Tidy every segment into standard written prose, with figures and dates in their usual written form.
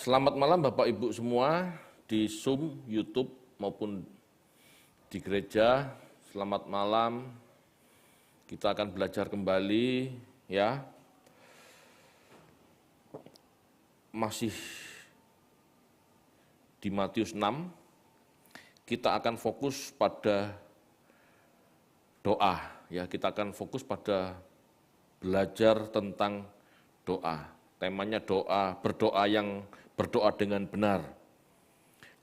Selamat malam Bapak Ibu semua di Zoom, YouTube maupun di gereja. Selamat malam. Kita akan belajar kembali ya. Masih di Matius 6. Kita akan fokus pada doa ya. Kita akan fokus pada belajar tentang doa. Temanya doa, berdoa dengan benar.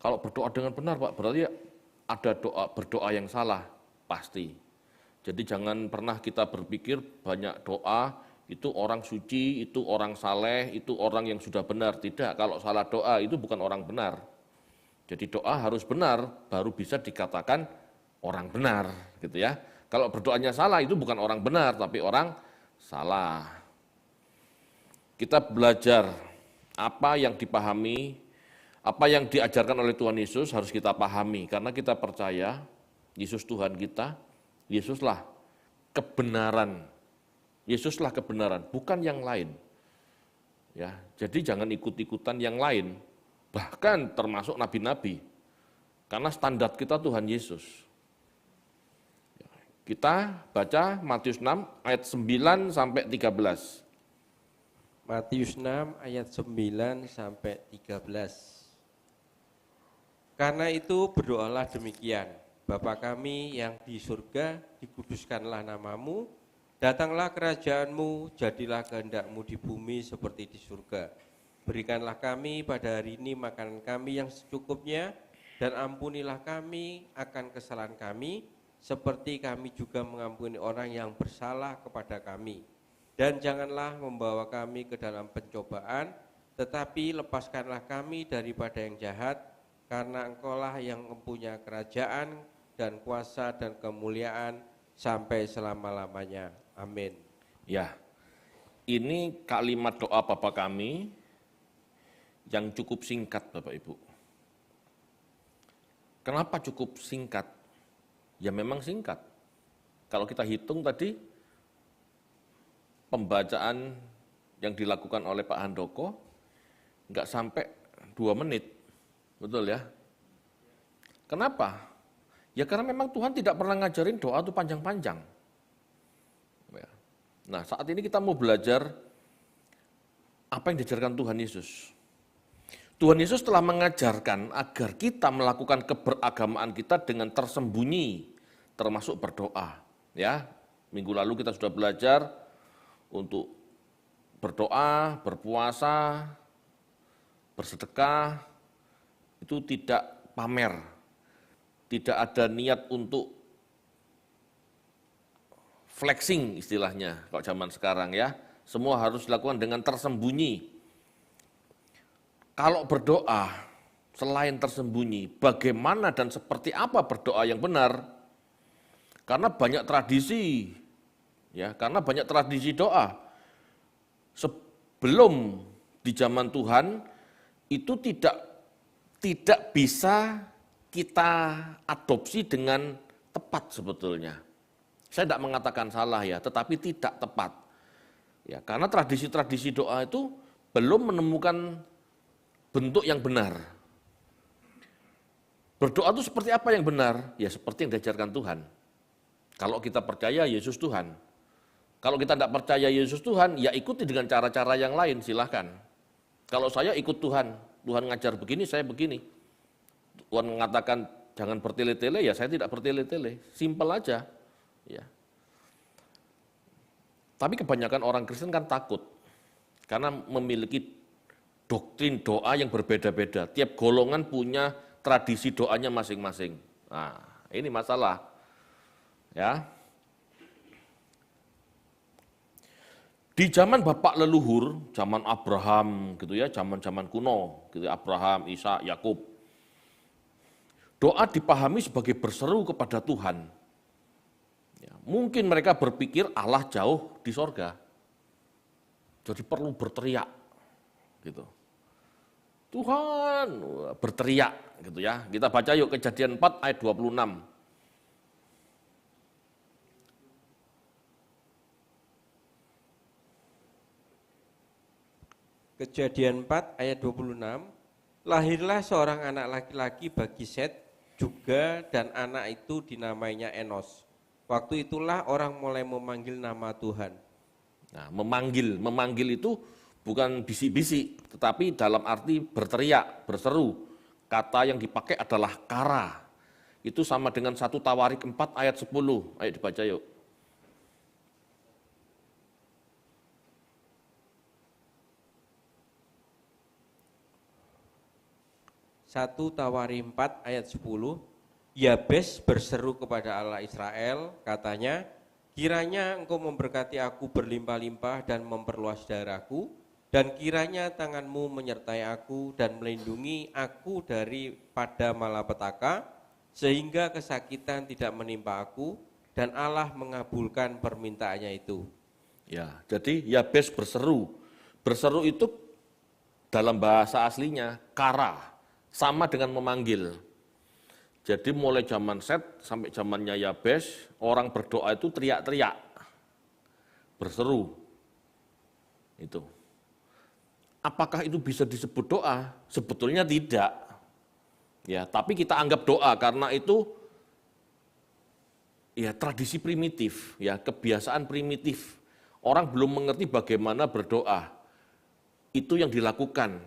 Kalau berdoa dengan benar, Pak, berarti ada berdoa yang salah, pasti. Jadi jangan pernah kita berpikir banyak doa, itu orang suci, itu orang saleh, itu orang yang sudah benar. Tidak, kalau salah doa itu bukan orang benar. Jadi doa harus benar, baru bisa dikatakan orang benar, gitu ya. Kalau berdoanya salah itu bukan orang benar, tapi orang salah. Kita belajar apa yang dipahami, apa yang diajarkan oleh Tuhan Yesus harus kita pahami, karena kita percaya Yesus Tuhan kita, Yesuslah kebenaran, Yesuslah kebenaran, bukan yang lain. Ya, jadi jangan ikut-ikutan yang lain, bahkan termasuk nabi-nabi, karena standar kita Tuhan Yesus. Kita baca Matius 6 ayat 9 sampai 13. Matius 6 ayat 9 sampai 13. Karena itu berdoalah demikian, Bapa kami yang di surga, dikuduskanlah namamu, datanglah kerajaanmu, jadilah kehendakmu di bumi seperti di surga. Berikanlah kami pada hari ini makanan kami yang secukupnya, dan ampunilah kami akan kesalahan kami, seperti kami juga mengampuni orang yang bersalah kepada kami. Dan janganlah membawa kami ke dalam pencobaan, tetapi lepaskanlah kami daripada yang jahat, karena Engkaulah yang mempunyai kerajaan dan kuasa dan kemuliaan sampai selama-lamanya. Amin. Ya, ini kalimat doa Bapa kami yang cukup singkat Bapak Ibu. Kenapa cukup singkat? Ya memang singkat. Kalau kita hitung tadi, pembacaan yang dilakukan oleh Pak Handoko nggak sampai 2 menit, betul ya? Kenapa? Ya karena memang Tuhan tidak pernah ngajarin doa itu panjang-panjang. Nah saat ini kita mau belajar apa yang diajarkan Tuhan Yesus. Tuhan Yesus telah mengajarkan agar kita melakukan keberagamaan kita dengan tersembunyi, termasuk berdoa. Ya, minggu lalu kita sudah belajar untuk berdoa, berpuasa, bersedekah, itu tidak pamer, tidak ada niat untuk flexing istilahnya, kalau zaman sekarang ya, semua harus dilakukan dengan tersembunyi. Kalau berdoa selain tersembunyi, bagaimana dan seperti apa berdoa yang benar? Karena banyak tradisi, ya, karena banyak tradisi doa. Sebelum di zaman Tuhan itu tidak bisa kita adopsi dengan tepat sebetulnya. Saya tidak mengatakan salah ya, tetapi tidak tepat. Ya, karena tradisi-tradisi doa itu belum menemukan bentuk yang benar. Berdoa itu seperti apa yang benar? Ya seperti yang diajarkan Tuhan. Kalau kita percaya Yesus Tuhan. Kalau kita tidak percaya Yesus Tuhan, ya ikuti dengan cara-cara yang lain, silahkan. Kalau saya ikut Tuhan, Tuhan ngajar begini, saya begini. Tuhan mengatakan jangan bertele-tele, ya saya tidak bertele-tele. Simpel aja. Ya. Tapi kebanyakan orang Kristen kan takut. Karena memiliki doktrin doa yang berbeda-beda. Tiap golongan punya tradisi doanya masing-masing. Nah, ini masalah. Ya. Di zaman bapak leluhur, zaman Abraham gitu ya, zaman-zaman kuno, gitu ya, Abraham, Ishak, Yakub. Doa dipahami sebagai berseru kepada Tuhan. Ya, mungkin mereka berpikir Allah jauh di sorga. Jadi perlu berteriak gitu. Tuhan berteriak gitu ya. Kita baca yuk Kejadian 4 ayat 26. Kejadian 4 ayat 26, lahirlah seorang anak laki-laki bagi Set juga, dan anak itu dinamainya Enos. Waktu itulah orang mulai memanggil nama Tuhan. Nah, memanggil itu bukan bisik-bisik, tetapi dalam arti berteriak, berseru. Kata yang dipakai adalah kara. Itu sama dengan 1 Tawarik 4 ayat 10. Ayo dibaca yuk. 1 Tawarik 4 ayat 10, Yabes berseru kepada Allah Israel, katanya, kiranya engkau memberkati aku berlimpah-limpah dan memperluas daerahku, dan kiranya tanganmu menyertai aku dan melindungi aku daripada malapetaka, sehingga kesakitan tidak menimpa aku, dan Allah mengabulkan permintaannya itu. Ya, jadi Yabes berseru. Berseru itu dalam bahasa aslinya kara, sama dengan memanggil. Jadi mulai zaman Set sampai zamannya Yabes, orang berdoa itu teriak-teriak, berseru. Itu. Apakah itu bisa disebut doa? Sebetulnya tidak. Ya, tapi kita anggap doa karena itu ya tradisi primitif, ya kebiasaan primitif. Orang belum mengerti bagaimana berdoa. Itu yang dilakukan.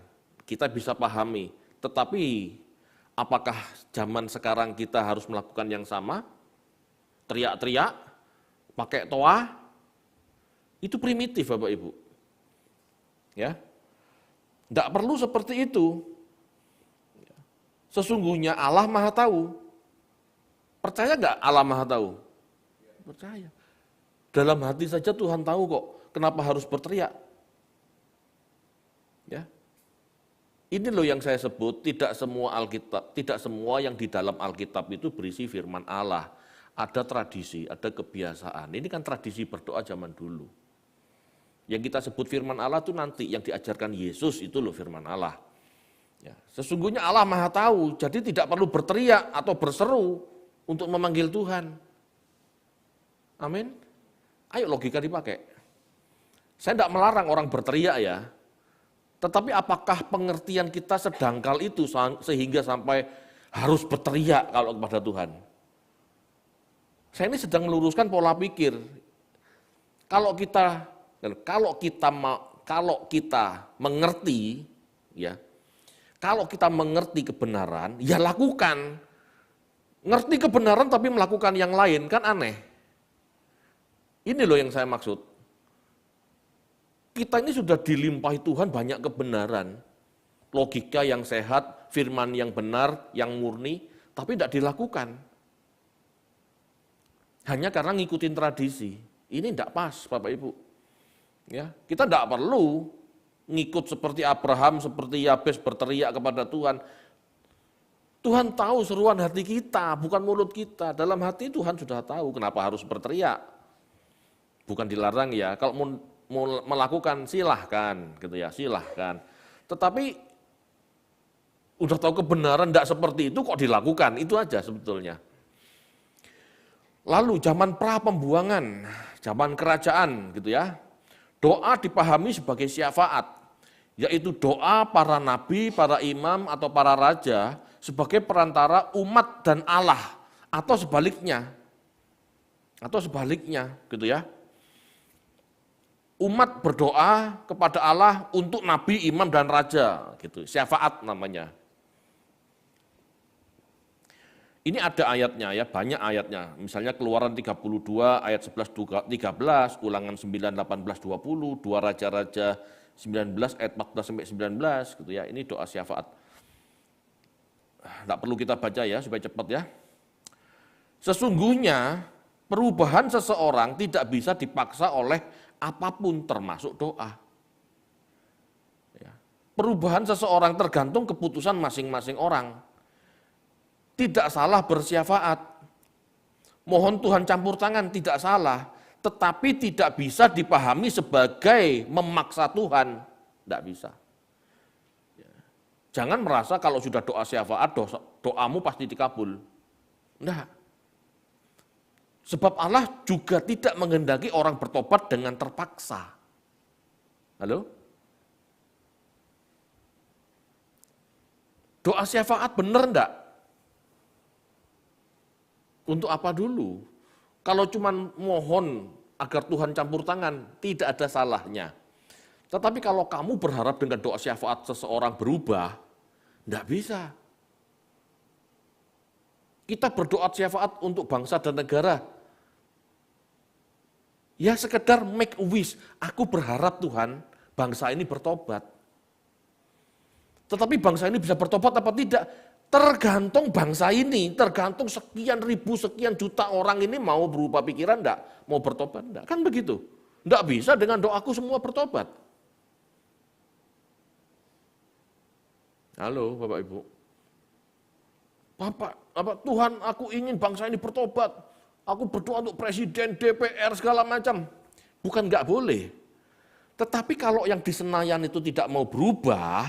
Kita bisa pahami. Tetapi apakah zaman sekarang kita harus melakukan yang sama? Teriak-teriak, pakai toa, itu primitif Bapak Ibu. Ya, tidak perlu seperti itu. Sesungguhnya Allah Maha Tahu. Percaya nggak Allah Maha Tahu? Percaya. Dalam hati saja Tuhan tahu kok. Kenapa harus berteriak? Ya. Ini loh yang saya sebut, tidak semua Alkitab, tidak semua yang di dalam Alkitab itu berisi firman Allah. Ada tradisi, ada kebiasaan. Ini kan tradisi berdoa zaman dulu. Yang kita sebut firman Allah itu nanti, yang diajarkan Yesus itu loh firman Allah. Ya, sesungguhnya Allah Maha Tahu, jadi tidak perlu berteriak atau berseru untuk memanggil Tuhan. Amin. Ayo logika dipakai. Saya tidak melarang orang berteriak ya, tetapi apakah pengertian kita sedangkal itu sehingga sampai harus berteriak kalau kepada Tuhan? Saya ini sedang meluruskan pola pikir. Kalau kita mengerti, ya, kalau kita mengerti kebenaran, ya lakukan. Ngerti kebenaran tapi melakukan yang lain, kan aneh. Ini loh yang saya maksud. Kita ini sudah dilimpahi Tuhan banyak kebenaran, logika yang sehat, firman yang benar, yang murni, tapi tidak dilakukan. Hanya karena ngikutin tradisi. Ini tidak pas Bapak Ibu. Ya, kita tidak perlu ngikut seperti Abraham, seperti Yabes berteriak kepada Tuhan. Tuhan tahu seruan hati kita, bukan mulut kita. Dalam hati Tuhan sudah tahu kenapa harus berteriak. Bukan dilarang ya, kalau mau melakukan silahkan gitu ya, silahkan. Tetapi udah tahu kebenaran tidak seperti itu kok dilakukan, itu aja sebetulnya. Lalu zaman pra pembuangan, zaman kerajaan gitu ya, doa dipahami sebagai syafaat, yaitu doa para nabi, para imam atau para raja sebagai perantara umat dan Allah, atau sebaliknya gitu ya. Umat berdoa kepada Allah untuk nabi, imam, dan raja, gitu. Syafaat namanya. Ini ada ayatnya ya, banyak ayatnya. Misalnya Keluaran 32 ayat 11-13, Ulangan 9, 18, 20, 2 Raja-Raja 19 ayat 14-19 gitu ya. Ini doa syafaat. Tidak perlu kita baca ya supaya cepat ya. Sesungguhnya perubahan seseorang tidak bisa dipaksa oleh apapun termasuk doa. Ya. Perubahan seseorang tergantung keputusan masing-masing orang. Tidak salah bersyafaat. Mohon Tuhan campur tangan, tidak salah. Tetapi tidak bisa dipahami sebagai memaksa Tuhan. Tidak bisa. Ya. Jangan merasa kalau sudah doa syafaat, doamu pasti dikabul. Enggak. Sebab Allah juga tidak menghendaki orang bertobat dengan terpaksa. Halo? Doa syafaat benar enggak? Untuk apa dulu? Kalau cuma mohon agar Tuhan campur tangan, tidak ada salahnya. Tetapi kalau kamu berharap dengan doa syafaat seseorang berubah, enggak bisa. Kita berdoa syafaat untuk bangsa dan negara. Ya sekedar make a wish, aku berharap Tuhan bangsa ini bertobat. Tetapi bangsa ini bisa bertobat apa tidak? Tergantung bangsa ini, tergantung sekian ribu, sekian juta orang ini mau berubah pikiran enggak? Mau bertobat enggak? Kan begitu. Enggak bisa dengan doaku semua bertobat. Halo Bapak Ibu. Bapak, Tuhan aku ingin bangsa ini bertobat. Aku berdoa untuk presiden, DPR, segala macam. Bukan enggak boleh. Tetapi kalau yang di Senayan itu tidak mau berubah,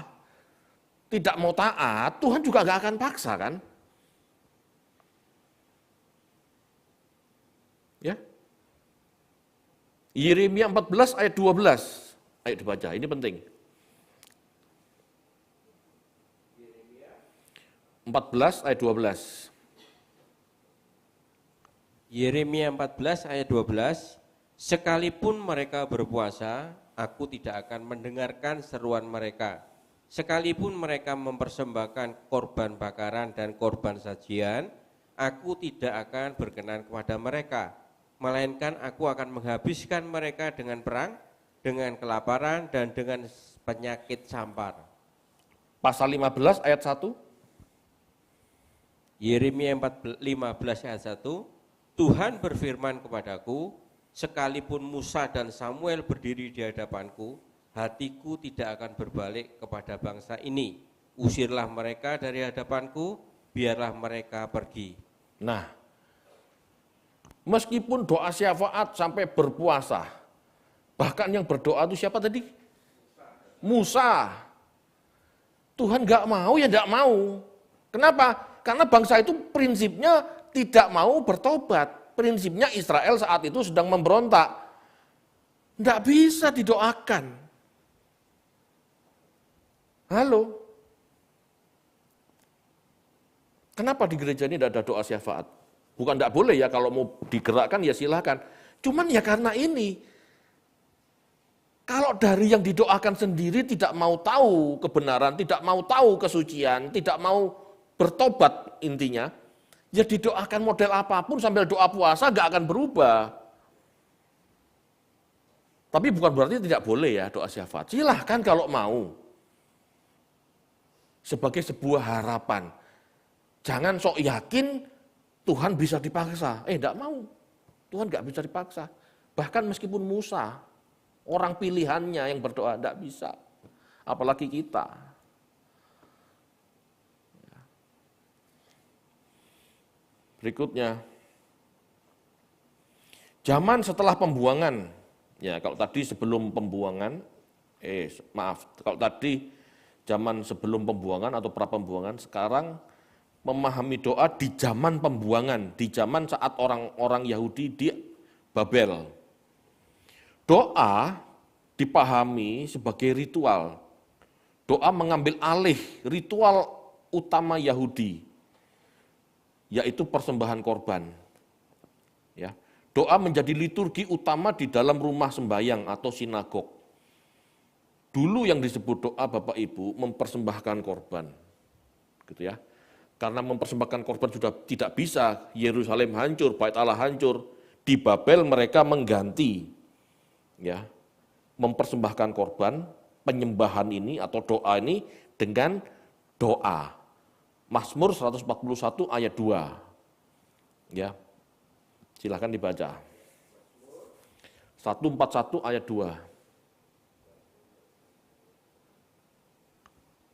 tidak mau taat, Tuhan juga enggak akan paksa kan? Ya. Yeremia 14 ayat 12. Ayo dibaca, ini penting. 14 ayat 12. Yeremia 14 ayat 12, sekalipun mereka berpuasa, aku tidak akan mendengarkan seruan mereka. Sekalipun mereka mempersembahkan korban bakaran dan korban sajian, aku tidak akan berkenan kepada mereka. Melainkan aku akan menghabiskan mereka dengan perang, dengan kelaparan, dan dengan penyakit sampar. Pasal 15 ayat 1. Yeremia 15 ayat 1, Tuhan berfirman kepadaku, sekalipun Musa dan Samuel berdiri di hadapanku, hatiku tidak akan berbalik kepada bangsa ini. Usirlah mereka dari hadapanku, biarlah mereka pergi. Nah, meskipun doa syafaat sampai berpuasa, bahkan yang berdoa itu siapa tadi? Musa. Tuhan enggak mau ya enggak mau. Kenapa? Karena bangsa itu prinsipnya tidak mau bertobat. Prinsipnya Israel saat itu sedang memberontak. Tidak bisa didoakan. Halo? Kenapa di gereja ini tidak ada doa syafaat? Bukan tidak boleh ya, kalau mau digerakkan ya silahkan. Cuman ya karena ini, kalau dari yang didoakan sendiri tidak mau tahu kebenaran, tidak mau tahu kesucian, tidak mau bertobat intinya, ya didoakan model apapun sambil doa puasa gak akan berubah. Tapi bukan berarti tidak boleh ya doa syafaat. Silahkan kalau mau. Sebagai sebuah harapan. Jangan sok yakin Tuhan bisa dipaksa. Enggak mau. Tuhan gak bisa dipaksa. Bahkan meskipun Musa, orang pilihannya yang berdoa, enggak bisa. Apalagi kita. Berikutnya, zaman setelah pembuangan, ya kalau tadi sebelum pembuangan, kalau tadi zaman sebelum pembuangan atau pra-pembuangan, sekarang memahami doa di zaman pembuangan, di zaman saat orang-orang Yahudi di Babel. Doa dipahami sebagai ritual. Doa mengambil alih ritual utama Yahudi, yaitu persembahan korban. Ya. Doa menjadi liturgi utama di dalam rumah sembahyang atau sinagog. Dulu yang disebut doa Bapak Ibu mempersembahkan korban. Gitu ya. Karena mempersembahkan korban sudah tidak bisa, Yerusalem hancur, Bait Allah hancur, di Babel mereka mengganti ya, mempersembahkan korban, penyembahan ini atau doa ini dengan doa. Mazmur 141 ayat 2. Ya. Silakan dibaca. 141 ayat 2.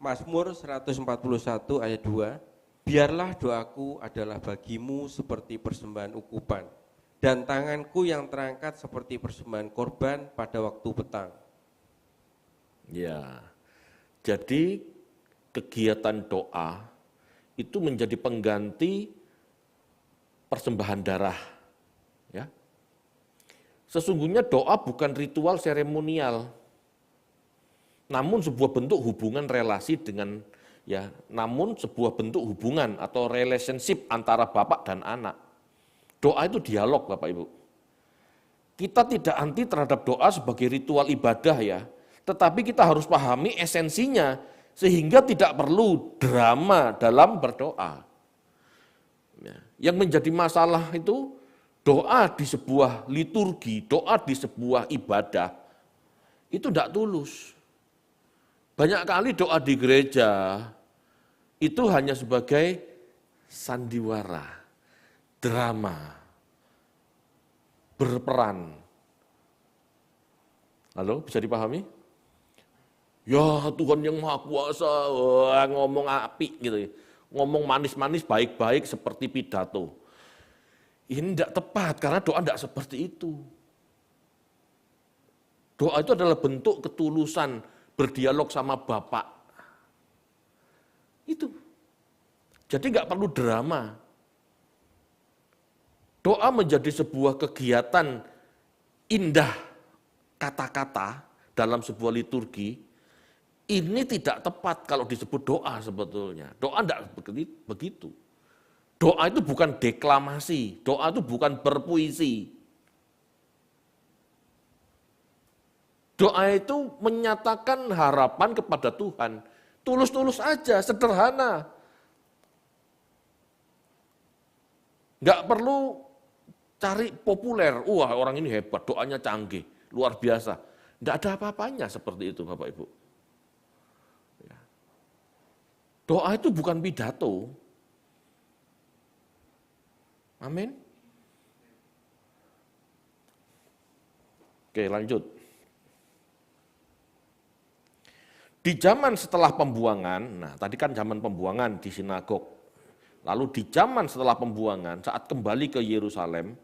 Mazmur 141 ayat 2. Biarlah doaku adalah bagimu seperti persembahan ukupan, dan tanganku yang terangkat seperti persembahan korban pada waktu petang. Ya. Jadi kegiatan doa itu menjadi pengganti persembahan darah. Ya. Sesungguhnya doa bukan ritual seremonial, namun sebuah bentuk hubungan relasi dengan ya, namun sebuah bentuk hubungan atau relationship antara bapak dan anak. Doa itu dialog, Bapak Ibu. Kita tidak anti terhadap doa sebagai ritual ibadah ya, tetapi kita harus pahami esensinya sehingga tidak perlu drama dalam berdoa. Ya, yang menjadi masalah itu doa di sebuah liturgi, doa di sebuah ibadah itu tidak tulus. Banyak kali doa di gereja itu hanya sebagai sandiwara, drama, berperan. Halo, bisa dipahami? Ya Tuhan yang Maha Kuasa, wah, ngomong apik gitu ya. Ngomong manis-manis, baik-baik seperti pidato. Ini tidak tepat karena doa tidak seperti itu. Doa itu adalah bentuk ketulusan berdialog sama Bapak. Itu. Jadi nggak perlu drama. Doa menjadi sebuah kegiatan indah kata-kata dalam sebuah liturgi, ini tidak tepat kalau disebut doa sebetulnya. Doa tidak begitu. Doa itu bukan deklamasi, doa itu bukan berpuisi. Doa itu menyatakan harapan kepada Tuhan. Tulus-tulus aja, sederhana. Nggak perlu cari populer, wah orang ini hebat, doanya canggih, luar biasa. Nggak ada apa-apanya seperti itu Bapak Ibu. Doa itu bukan pidato. Amin. Oke, lanjut. Di zaman setelah pembuangan, nah tadi kan zaman pembuangan di sinagog. Lalu di zaman setelah pembuangan, saat kembali ke Yerusalem,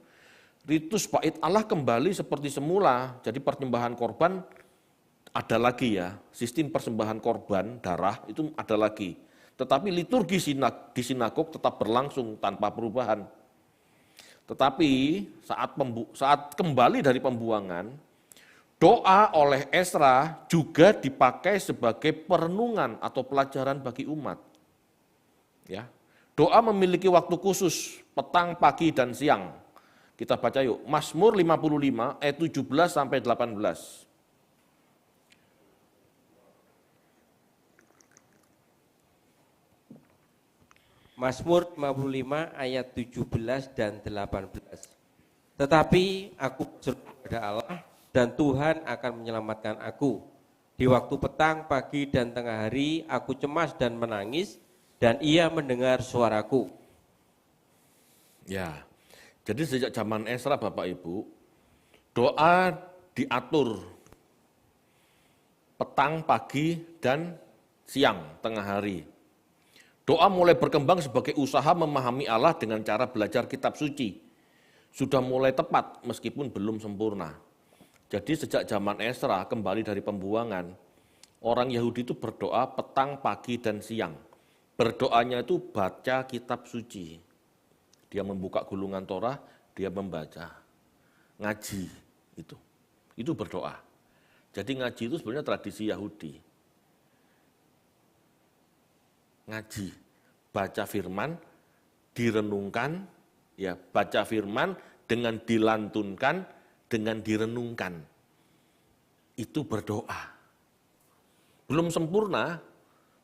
ritus bait Allah kembali seperti semula. Jadi persembahan korban ada lagi ya, sistem persembahan korban darah itu ada lagi. Tetapi liturgi di sinagog tetap berlangsung tanpa perubahan. Tetapi saat kembali dari pembuangan, doa oleh Ezra juga dipakai sebagai perenungan atau pelajaran bagi umat. Ya, doa memiliki waktu khusus, petang, pagi, dan siang. Kita baca yuk, Mazmur 55 ayat 17 sampai 18. Mazmur 55 ayat 17 dan 18. Tetapi aku berseru kepada Allah dan Tuhan akan menyelamatkan aku. Di waktu petang, pagi, dan tengah hari aku cemas dan menangis dan ia mendengar suaraku. Ya, jadi sejak zaman Ezra Bapak Ibu, doa diatur petang, pagi, dan siang, tengah hari. Doa mulai berkembang sebagai usaha memahami Allah dengan cara belajar kitab suci. Sudah mulai tepat meskipun belum sempurna. Jadi sejak zaman Ezra kembali dari pembuangan, orang Yahudi itu berdoa petang, pagi, dan siang. Berdoanya itu baca kitab suci. Dia membuka gulungan Torah, dia membaca. Ngaji itu. Itu berdoa. Jadi ngaji itu sebenarnya tradisi Yahudi. Ngaji, baca firman, direnungkan, ya baca firman dengan dilantunkan, dengan direnungkan. Itu berdoa. Belum sempurna,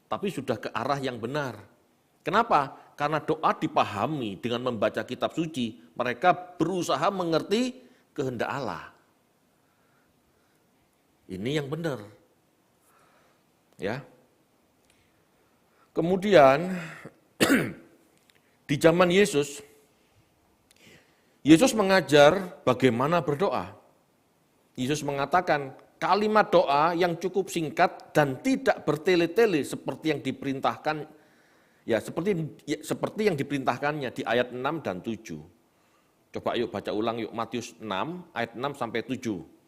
tapi sudah ke arah yang benar. Kenapa? Karena doa dipahami dengan membaca kitab suci, mereka berusaha mengerti kehendak Allah. Ini yang benar. Ya. Kemudian di zaman Yesus mengajar bagaimana berdoa. Yesus mengatakan kalimat doa yang cukup singkat dan tidak bertele-tele seperti yang diperintahkan, ya seperti yang diperintahkannya di ayat 6 dan 7. Coba yuk baca ulang yuk Matius 6 ayat 6 sampai 7.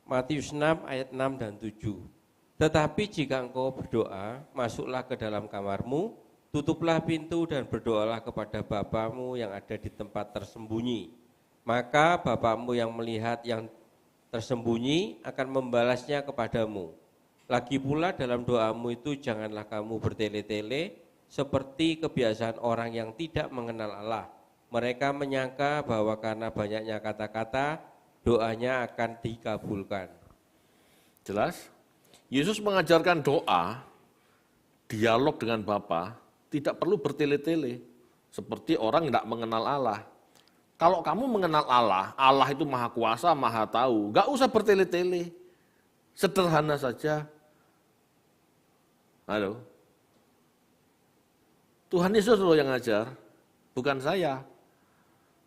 Matius 6 ayat 6 dan 7. Tetapi jika engkau berdoa, masuklah ke dalam kamarmu, tutuplah pintu dan berdoalah kepada Bapamu yang ada di tempat tersembunyi. Maka Bapamu yang melihat yang tersembunyi akan membalasnya kepadamu. Lagi pula dalam doamu itu janganlah kamu bertele-tele seperti kebiasaan orang yang tidak mengenal Allah. Mereka menyangka bahwa karena banyaknya kata-kata, doanya akan dikabulkan. Jelas? Yesus mengajarkan doa, dialog dengan Bapa, tidak perlu bertele-tele, seperti orang tidak mengenal Allah. Kalau kamu mengenal Allah, Allah itu maha kuasa, maha tahu, gak usah bertele-tele. Sederhana saja. Halo? Tuhan Yesus loh yang ngajar, bukan saya.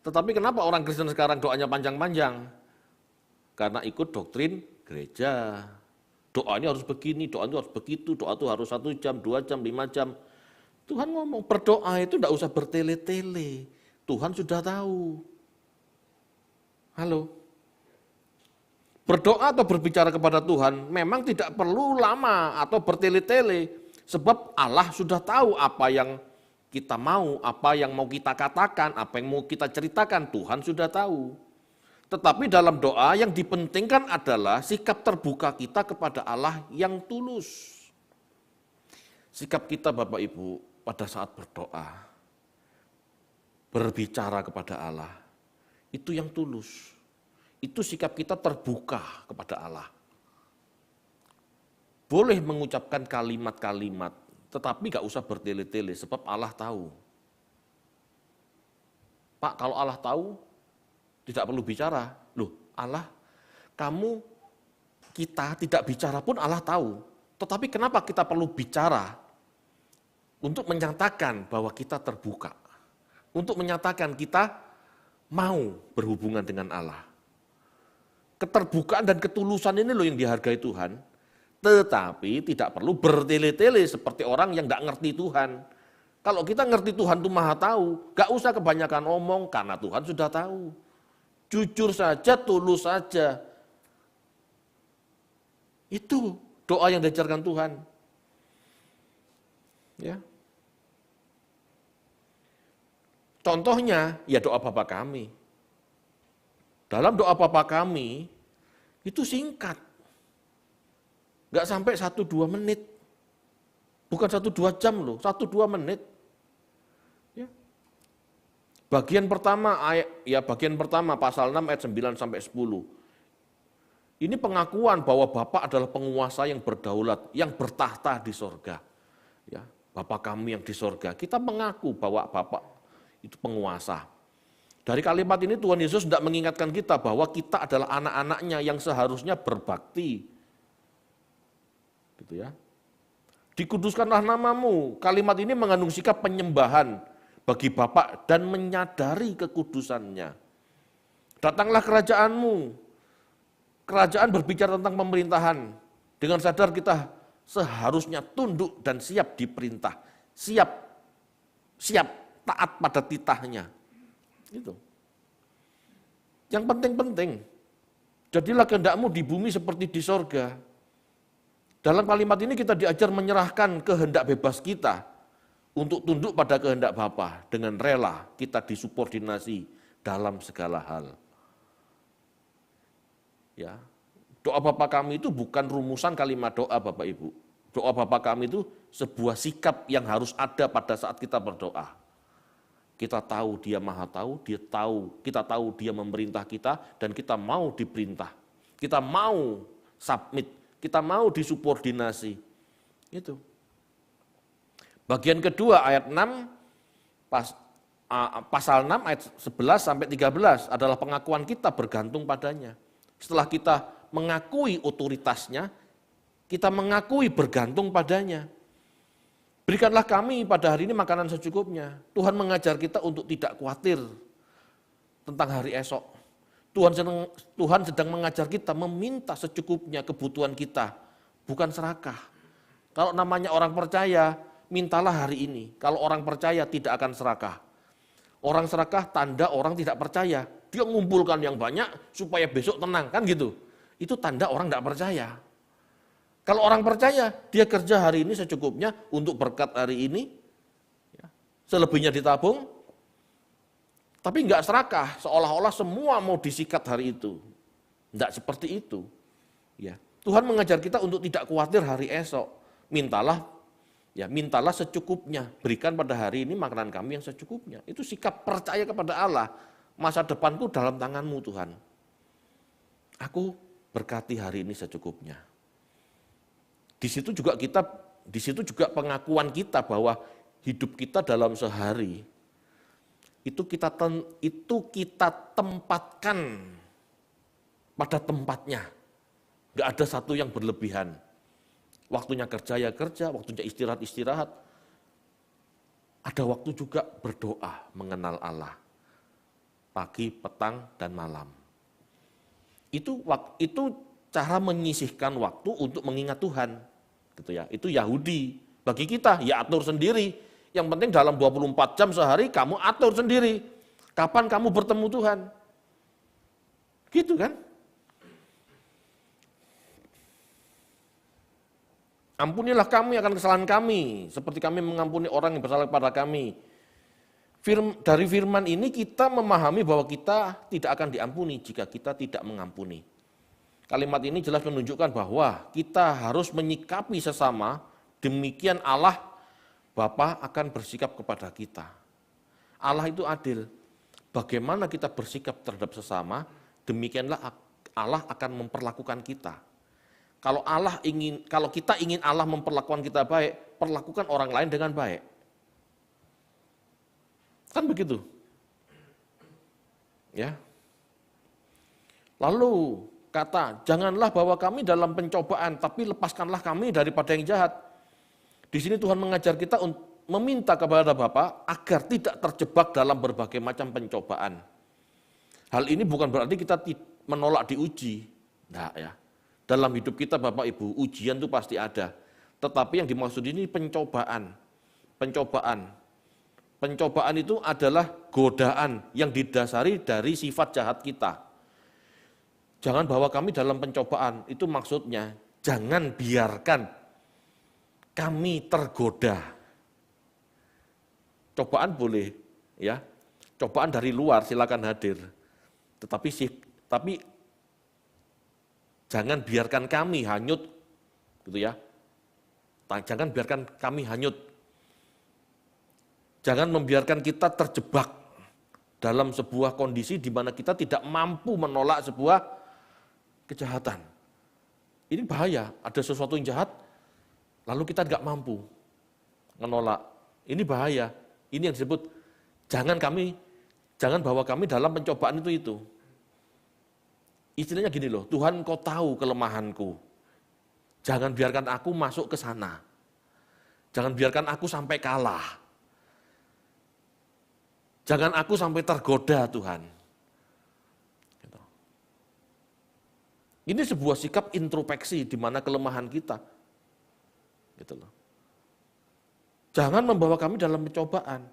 Tetapi kenapa orang Kristen sekarang doanya panjang-panjang? Karena ikut doktrin gereja. Doanya harus begini, doa itu harus begitu, doa itu harus 1 jam, 2 jam, 5 jam. Tuhan ngomong, berdoa itu tidak usah bertele-tele. Tuhan sudah tahu. Halo? Berdoa atau berbicara kepada Tuhan memang tidak perlu lama atau bertele-tele. Sebab Allah sudah tahu apa yang kita mau, apa yang mau kita katakan, apa yang mau kita ceritakan, Tuhan sudah tahu. Tetapi dalam doa yang dipentingkan adalah sikap terbuka kita kepada Allah yang tulus. Sikap kita Bapak Ibu pada saat berdoa, berbicara kepada Allah, itu yang tulus. Itu sikap kita terbuka kepada Allah. Boleh mengucapkan kalimat-kalimat, tetapi gak usah bertele-tele sebab Allah tahu. Pak, kalau Allah tahu, tidak perlu bicara. Loh, Allah, kita tidak bicara pun Allah tahu. Tetapi kenapa kita perlu bicara? Untuk menyatakan bahwa kita terbuka. Untuk menyatakan kita mau berhubungan dengan Allah. Keterbukaan dan ketulusan ini loh yang dihargai Tuhan. Tetapi tidak perlu bertele-tele seperti orang yang tidak ngerti Tuhan. Kalau kita ngerti Tuhan itu maha tahu, gak usah kebanyakan omong karena Tuhan sudah tahu. Jujur saja, tulus saja. Itu doa yang diajarkan Tuhan. Ya. Contohnya, ya doa Bapa kami. Dalam doa Bapa kami, itu singkat. Enggak sampai 1-2 menit. Bukan 1-2 jam loh, 1-2 menit. Ya. Bagian pertama pasal 6 ayat 9 sampai 10. Ini pengakuan bahwa Bapa adalah penguasa yang berdaulat, yang bertahta di sorga. Ya, Bapa kami yang di sorga. Kita mengaku bahwa Bapa itu penguasa. Dari kalimat ini Tuhan Yesus tidak mengingatkan kita bahwa kita adalah anak-anaknya yang seharusnya berbakti. Gitu ya. Dikuduskanlah namamu. Kalimat ini mengandung sikap penyembahan bagi Bapa dan menyadari kekudusannya. Datanglah kerajaanmu. Kerajaan berbicara tentang pemerintahan. Dengan sadar kita seharusnya tunduk dan siap diperintah. Siap taat pada titahnya. Itu. Yang penting-penting. Jadilah kehendakmu di bumi seperti di sorga. Dalam kalimat ini kita diajar menyerahkan kehendak bebas kita untuk tunduk pada kehendak Bapa. Dengan rela kita disubordinasi dalam segala hal. Ya, doa Bapa kami itu bukan rumusan kalimat doa Bapak Ibu. Doa Bapa kami itu sebuah sikap yang harus ada pada saat kita berdoa. Kita tahu Dia Maha tahu, kita tahu Dia memerintah kita dan kita mau diperintah. Kita mau submit, kita mau disubordinasi. Itu. Bagian kedua ayat 6 pasal 6 ayat 11 sampai 13 adalah pengakuan kita bergantung padanya. Setelah kita mengakui otoritasnya, kita mengakui bergantung padanya. Berikanlah kami pada hari ini makanan secukupnya. Tuhan mengajar kita untuk tidak khawatir tentang hari esok. Tuhan sedang mengajar kita meminta secukupnya kebutuhan kita, bukan serakah. Kalau namanya orang percaya, mintalah hari ini. Kalau orang percaya tidak akan serakah. Orang serakah tanda orang tidak percaya. Dia mengumpulkan yang banyak supaya besok tenang, kan gitu. Itu tanda orang tidak percaya. Kalau orang percaya, dia kerja hari ini secukupnya untuk berkat hari ini, selebihnya ditabung, tapi enggak serakah, seolah-olah semua mau disikat hari itu. Tidak seperti itu. Ya, Tuhan mengajar kita untuk tidak khawatir hari esok. Mintalah secukupnya. Berikan pada hari ini makanan kami yang secukupnya. Itu sikap percaya kepada Allah. Masa depanku dalam tangan-Mu Tuhan. Aku berkati hari ini secukupnya. Di situ juga pengakuan kita bahwa hidup kita dalam sehari itu kita tempatkan pada tempatnya. Enggak ada satu yang berlebihan. Waktunya kerja ya kerja, waktunya istirahat. Ada waktu juga berdoa, mengenal Allah. Pagi, petang, dan malam. Itu cara menyisihkan waktu untuk mengingat Tuhan. Gitu ya. Itu Yahudi. Bagi kita, ya atur sendiri. Yang penting dalam 24 jam sehari kamu atur sendiri. Kapan kamu bertemu Tuhan? Gitu kan? Ampunilah kami akan kesalahan kami, seperti kami mengampuni orang yang bersalah kepada kami. Dari firman ini kita memahami bahwa kita tidak akan diampuni jika kita tidak mengampuni. Kalimat ini jelas menunjukkan bahwa kita harus menyikapi sesama, demikian Allah Bapa akan bersikap kepada kita. Allah itu adil. Bagaimana kita bersikap terhadap sesama, demikianlah Allah akan memperlakukan kita. Kalau kita ingin Allah memperlakukan kita baik, perlakukan orang lain dengan baik. Kan begitu. Ya. Lalu kata, janganlah bawa kami dalam pencobaan, tapi lepaskanlah kami daripada yang jahat. Di sini Tuhan mengajar kita untuk meminta kepada Bapa agar tidak terjebak dalam berbagai macam pencobaan. Hal ini bukan berarti kita menolak diuji. Enggak ya. Dalam hidup kita Bapak Ibu, ujian itu pasti ada. Tetapi yang dimaksud ini pencobaan. Pencobaan itu adalah godaan yang didasari dari sifat jahat kita. Jangan bawa kami dalam pencobaan, itu maksudnya jangan biarkan kami tergoda. Cobaan boleh, ya. Cobaan dari luar silakan hadir. Tapi jangan biarkan kami hanyut, gitu ya. Jangan biarkan kami hanyut. Jangan membiarkan kita terjebak dalam sebuah kondisi di mana kita tidak mampu menolak sebuah kejahatan. Ini bahaya, ada sesuatu yang jahat, lalu kita tidak mampu menolak. Ini bahaya. Ini yang disebut jangan bawa kami dalam pencobaan itu. Istilahnya gini loh, Tuhan Kau tahu kelemahanku. Jangan biarkan aku masuk ke sana. Jangan biarkan aku sampai kalah. Jangan aku sampai tergoda Tuhan. Gitu. Ini sebuah sikap introspeksi di mana kelemahan kita. Gitu loh. Jangan membawa kami dalam pencobaan.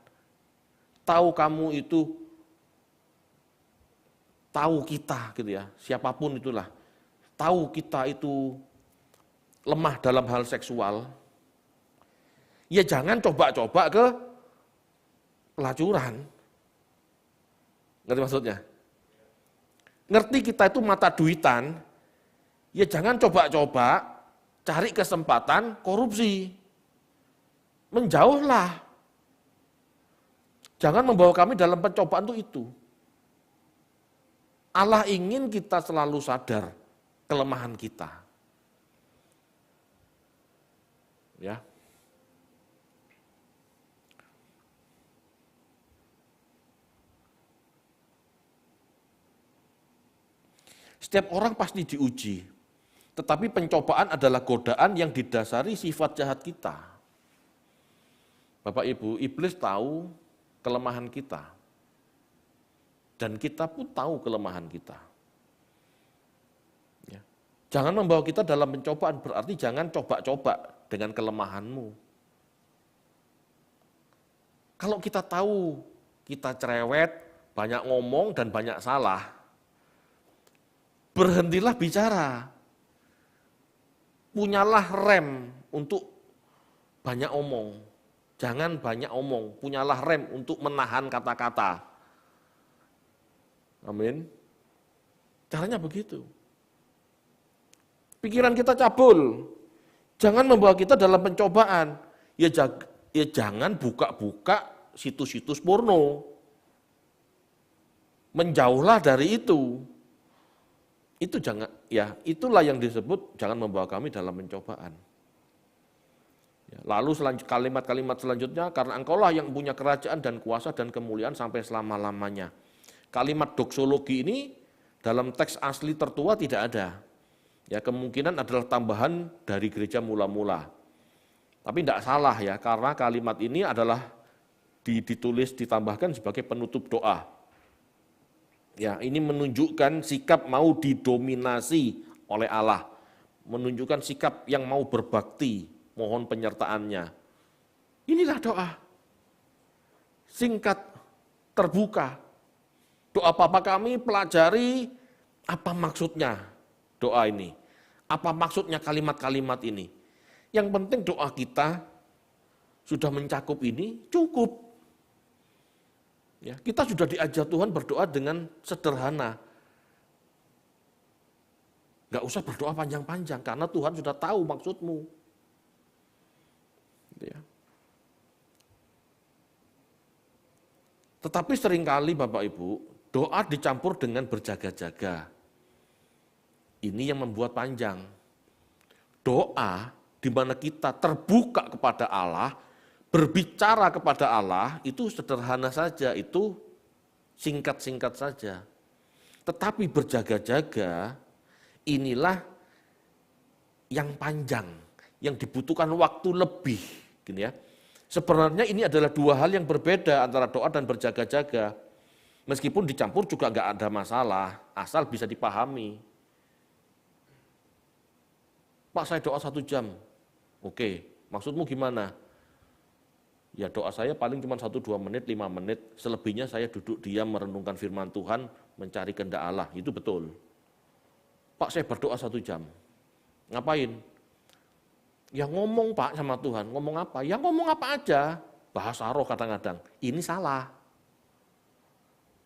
Tahu kamu itu tahu kita gitu ya, siapapun itulah, tahu kita itu lemah dalam hal seksual, ya jangan coba-coba ke pelacuran. Ngerti maksudnya? Ngerti kita itu mata duitan, ya jangan coba-coba cari kesempatan korupsi. Menjauhlah. Jangan membawa kami dalam pencobaan itu. Allah ingin kita selalu sadar kelemahan kita. Ya. Setiap orang pasti diuji, tetapi pencobaan adalah godaan yang didasari sifat jahat kita. Bapak Ibu, iblis tahu kelemahan kita. Dan kita pun tahu kelemahan kita. Ya. Jangan membawa kita dalam pencobaan, berarti jangan coba-coba dengan kelemahanmu. Kalau kita tahu kita cerewet, banyak ngomong dan banyak salah, berhentilah bicara. Punyalah rem untuk banyak omong. Jangan banyak omong, punyalah rem untuk menahan kata-kata. Amin. Caranya begitu. Pikiran kita cabul. Jangan membawa kita dalam pencobaan. Ya jangan buka-buka situs-situs porno. Menjauhlah dari itu. Itu jangan, ya itulah yang disebut jangan membawa kami dalam pencobaan. Ya, lalu kalimat-kalimat selanjutnya, karena engkaulah yang punya kerajaan dan kuasa dan kemuliaan sampai selama-lamanya. Kalimat doksologi ini dalam teks asli tertua tidak ada. Ya, kemungkinan adalah tambahan dari gereja mula-mula. Tapi tidak salah ya, karena kalimat ini adalah ditulis, ditambahkan sebagai penutup doa. Ya, ini menunjukkan sikap mau didominasi oleh Allah, menunjukkan sikap yang mau berbakti, mohon penyertaannya. Inilah doa. Singkat, terbuka. Doa Bapa kami, pelajari apa maksudnya doa ini. Apa maksudnya kalimat-kalimat ini. Yang penting doa kita sudah mencakup ini, cukup. Ya, kita sudah diajar Tuhan berdoa dengan sederhana. Enggak usah berdoa panjang-panjang, karena Tuhan sudah tahu maksudmu. Ya. Tetapi seringkali Bapak Ibu, doa dicampur dengan berjaga-jaga. Ini yang membuat panjang. Doa di mana kita terbuka kepada Allah, berbicara kepada Allah, itu sederhana saja, itu singkat-singkat saja. Tetapi berjaga-jaga, inilah yang panjang, yang dibutuhkan waktu lebih. Gini ya. Sebenarnya ini adalah dua hal yang berbeda antara doa dan berjaga-jaga. Meskipun dicampur juga enggak ada masalah, asal bisa dipahami. Pak, saya doa 1 jam. Oke, maksudmu gimana? Ya doa saya paling cuma 1-2 menit, 5 menit. Selebihnya saya duduk diam merenungkan firman Tuhan, mencari kehendak Allah. Itu betul. Pak, saya berdoa 1 jam. Ngapain? Ya ngomong Pak sama Tuhan. Ngomong apa? Ya ngomong apa aja. Bahasa roh kadang-kadang. Ini salah.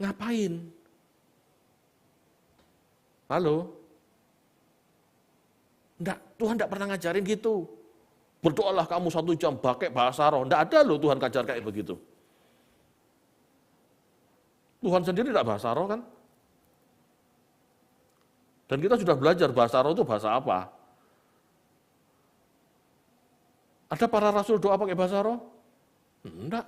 Ngapain? Halo? Enggak, Tuhan enggak pernah ngajarin gitu. Berdoalah kamu 1 jam pakai bahasa roh. Enggak ada loh Tuhan ngajar kayak begitu. Tuhan sendiri enggak bahasa roh kan? Dan kita sudah belajar bahasa roh itu bahasa apa? Ada para rasul doa pakai bahasa roh? Enggak.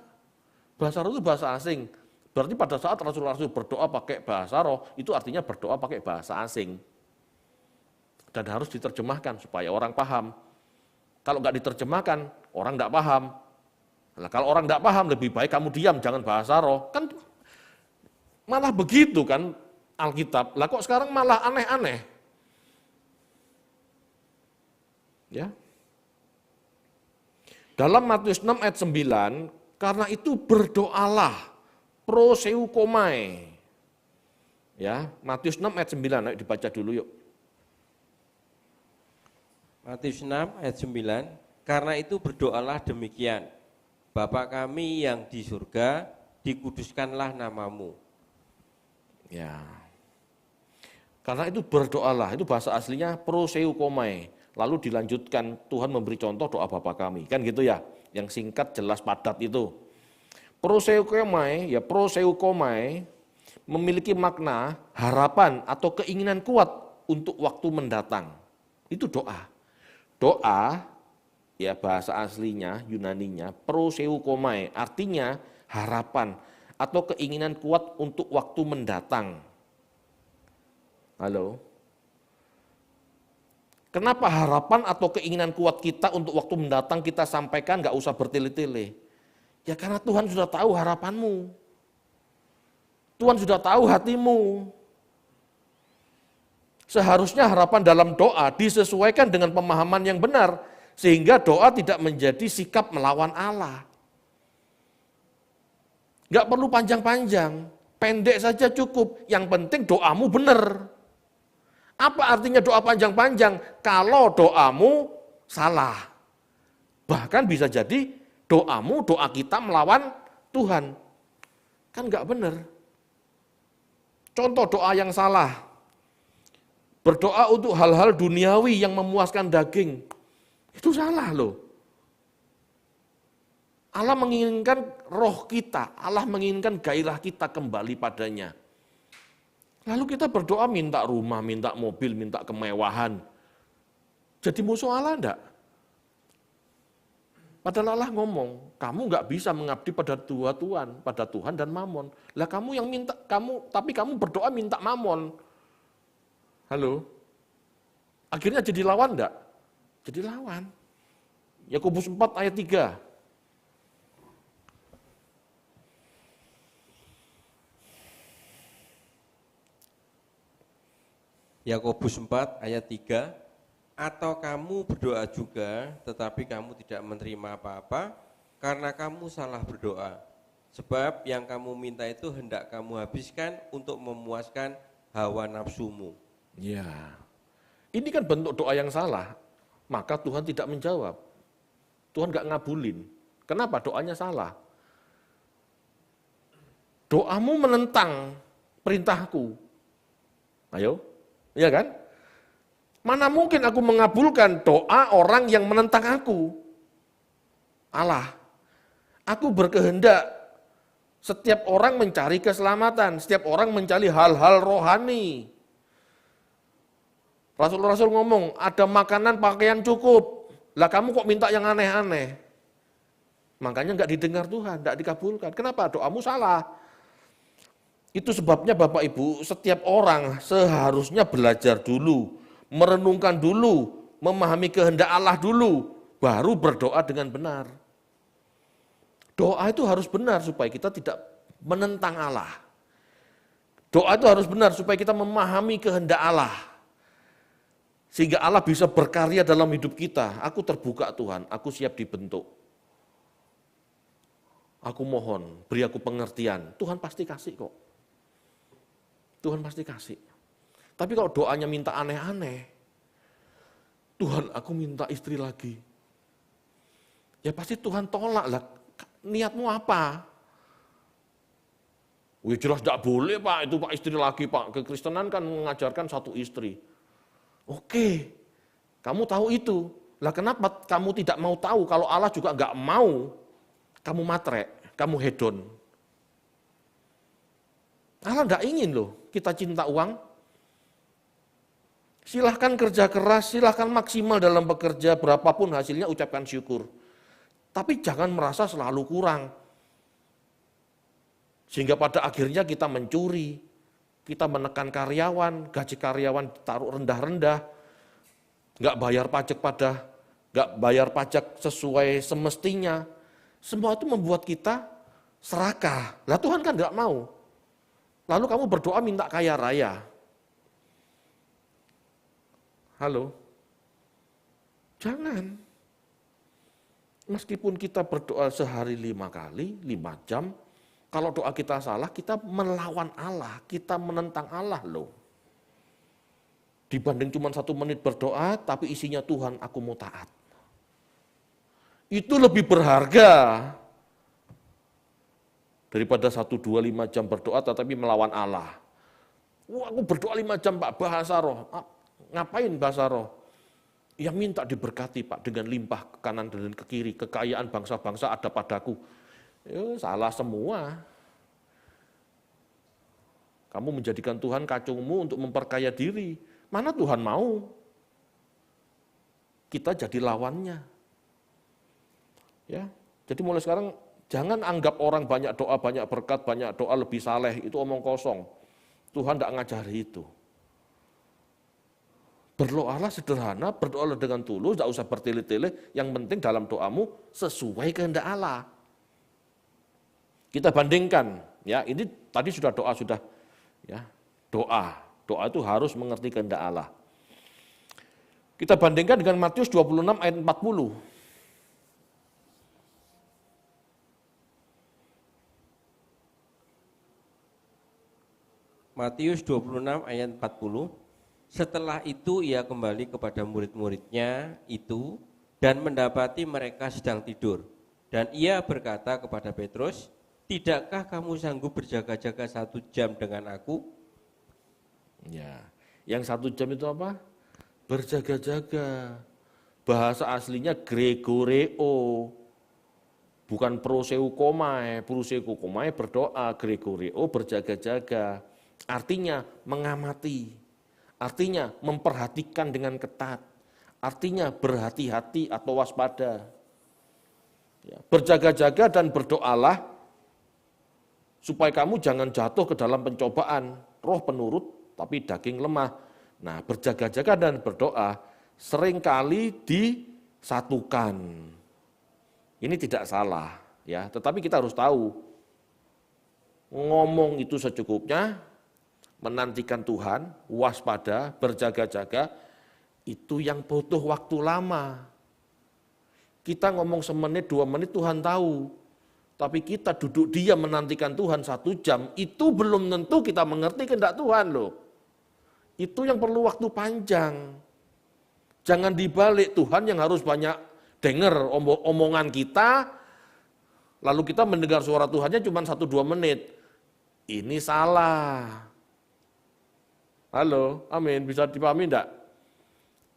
Bahasa roh itu bahasa asing. Berarti pada saat rasul-rasul berdoa pakai bahasa roh, itu artinya berdoa pakai bahasa asing. Dan harus diterjemahkan supaya orang paham. Kalau nggak diterjemahkan, orang nggak paham. Nah, kalau orang nggak paham, lebih baik kamu diam, jangan bahasa roh. Kan malah begitu kan Alkitab. Lah kok sekarang malah aneh-aneh? Ya. Dalam Matius 6 ayat 9, karena itu berdoalah, proseukomai. Ya, Matius 6 ayat 9, ayo dibaca dulu yuk. Matius 6 ayat 9, karena itu berdoalah demikian, Bapa kami yang di surga, dikuduskanlah namamu. Ya. Karena itu berdoalah, itu bahasa aslinya proseukomai. Lalu dilanjutkan Tuhan memberi contoh doa Bapa kami. Kan gitu ya, yang singkat jelas padat itu. Proseukomai, ya proseukomai memiliki makna harapan atau keinginan kuat untuk waktu mendatang. Itu doa. Doa, ya bahasa aslinya, Yunaninya, proseukomai, artinya harapan atau keinginan kuat untuk waktu mendatang. Halo? Kenapa harapan atau keinginan kuat kita untuk waktu mendatang kita sampaikan, gak usah bertele-tele? Ya karena Tuhan sudah tahu harapanmu. Tuhan sudah tahu hatimu. Seharusnya harapan dalam doa disesuaikan dengan pemahaman yang benar, sehingga doa tidak menjadi sikap melawan Allah. Enggak perlu panjang-panjang, pendek saja cukup, yang penting doamu benar. Apa artinya doa panjang-panjang? Kalau doamu salah. Bahkan bisa jadi doamu, doa kita melawan Tuhan. Kan enggak benar. Contoh doa yang salah. Berdoa untuk hal-hal duniawi yang memuaskan daging. Itu salah loh. Allah menginginkan roh kita, Allah menginginkan gairah kita kembali padanya. Lalu kita berdoa minta rumah, minta mobil, minta kemewahan. Jadi musuh Allah enggak? Padahal Allah ngomong, kamu nggak bisa mengabdi pada dua Tuhan, pada Tuhan dan Mamon. Lah kamu yang minta, tapi kamu berdoa minta Mamon. Halo? Akhirnya jadi lawan enggak? Jadi lawan. Yakobus 4 ayat 3. Yakobus 4 ayat 3, atau kamu berdoa juga, tetapi kamu tidak menerima apa-apa, karena kamu salah berdoa. Sebab yang kamu minta itu hendak kamu habiskan untuk memuaskan hawa nafsumu. Ya, ini kan bentuk doa yang salah, maka Tuhan tidak menjawab. Tuhan nggak ngabulin. Kenapa? Doanya salah. Doamu menentang perintahku. Ayo, iya kan? Mana mungkin aku mengabulkan doa orang yang menentang aku? Allah, aku berkehendak setiap orang mencari keselamatan, setiap orang mencari hal-hal rohani. Rasul-rasul ngomong, ada makanan, pakaian cukup. Lah kamu kok minta yang aneh-aneh? Makanya nggak didengar Tuhan, nggak dikabulkan. Kenapa? Doamu salah. Itu sebabnya Bapak Ibu, setiap orang seharusnya belajar dulu, merenungkan dulu, memahami kehendak Allah dulu, baru berdoa dengan benar. Doa itu harus benar supaya kita tidak menentang Allah. Doa itu harus benar supaya kita memahami kehendak Allah. Sehingga Allah bisa berkarya dalam hidup kita. Aku terbuka Tuhan, aku siap dibentuk. Aku mohon, beri aku pengertian. Tuhan pasti kasih kok. Tuhan pasti kasih. Tapi kalau doanya minta aneh-aneh, Tuhan aku minta istri lagi. Ya pasti Tuhan tolak lah. Niatmu apa? Wih jelas tidak boleh Pak, itu Pak istri lagi Pak. Kekristenan kan mengajarkan satu istri. Oke, kamu tahu itu. Lah kenapa kamu tidak mau tahu kalau Allah juga nggak mau kamu matre, kamu hedon. Allah nggak ingin loh kita cinta uang. Silahkan kerja keras, silahkan maksimal dalam bekerja, berapapun hasilnya ucapkan syukur. Tapi jangan merasa selalu kurang. Sehingga pada akhirnya kita mencuri, kita menekan karyawan, gaji karyawan taruh rendah-rendah, nggak bayar pajak sesuai semestinya. Semua itu membuat kita serakah. Lah Tuhan kan nggak mau. Lalu kamu berdoa minta kaya raya. Halo? Jangan. Meskipun kita berdoa sehari 5 kali, 5 jam, kalau doa kita salah, kita melawan Allah, kita menentang Allah loh. Dibanding cuma 1 menit berdoa, tapi isinya Tuhan aku mau taat. Itu lebih berharga daripada 1, 2, 5 jam berdoa tetapi melawan Allah. Wah, aku berdoa 5 jam Pak, bahasa roh. Ngapain bahasa roh? Ya minta diberkati Pak dengan limpah ke kanan dan ke kiri, kekayaan bangsa-bangsa ada padaku. Ya, salah semua. Kamu menjadikan Tuhan kacungmu untuk memperkaya diri. Mana Tuhan mau? Kita jadi lawannya. Ya, jadi mulai sekarang jangan anggap orang banyak doa, banyak berkat, banyak doa lebih saleh, itu omong kosong. Tuhan tidak ngajari itu. Berdoalah sederhana, berdoalah dengan tulus, tidak usah bertele-tele, yang penting dalam doamu sesuai kehendak Allah. Kita bandingkan, ya ini tadi sudah doa, ya doa itu harus mengerti kehendak Allah. Kita bandingkan dengan Matius 26 ayat 40. Matius 26 ayat 40. Setelah itu ia kembali kepada murid-muridnya itu dan mendapati mereka sedang tidur. Dan ia berkata kepada Petrus, tidakkah kamu sanggup berjaga-jaga 1 jam dengan aku? Ya, Yang 1 jam itu apa? Berjaga-jaga. Bahasa aslinya gregoreo. Bukan proseukomai. Proseukomai berdoa, gregoreo berjaga-jaga. Artinya mengamati. Artinya memperhatikan dengan ketat. Artinya berhati-hati atau waspada. Ya, berjaga-jaga dan berdoalah supaya kamu jangan jatuh ke dalam pencobaan. Roh penurut tapi daging lemah. Nah, berjaga-jaga dan berdoa seringkali disatukan. Ini tidak salah, ya. Tetapi kita harus tahu, ngomong itu secukupnya, menantikan Tuhan, waspada, berjaga-jaga, itu yang butuh waktu lama. Kita ngomong 1 menit, 2 menit Tuhan tahu. Tapi kita duduk diam menantikan Tuhan 1 jam, itu belum tentu kita mengerti kehendak Tuhan loh. Itu yang perlu waktu panjang. Jangan dibalik, Tuhan yang harus banyak dengar omongan kita, lalu kita mendengar suara Tuhannya cuma 1-2 menit. Ini salah. Halo, amin, bisa dipahami enggak?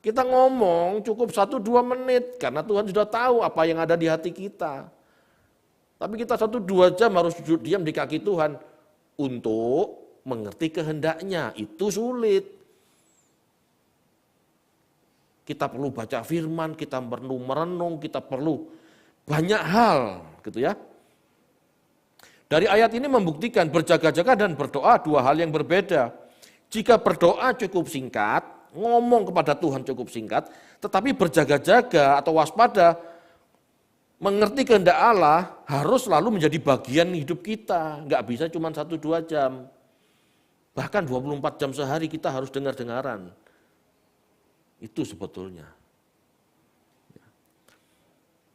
Kita ngomong cukup 1-2 menit, karena Tuhan sudah tahu apa yang ada di hati kita. Tapi kita 1-2 jam harus duduk diam di kaki Tuhan untuk mengerti kehendaknya, itu sulit. Kita perlu baca firman, kita perlu merenung, kita perlu banyak hal, gitu ya. Dari ayat ini membuktikan berjaga-jaga dan berdoa 2 hal yang berbeda. Jika berdoa cukup singkat, ngomong kepada Tuhan cukup singkat, tetapi berjaga-jaga atau waspada, mengerti kehendak Allah harus selalu menjadi bagian hidup kita. Enggak bisa cuma 1-2 jam. Bahkan 24 jam sehari kita harus dengar-dengaran. Itu sebetulnya.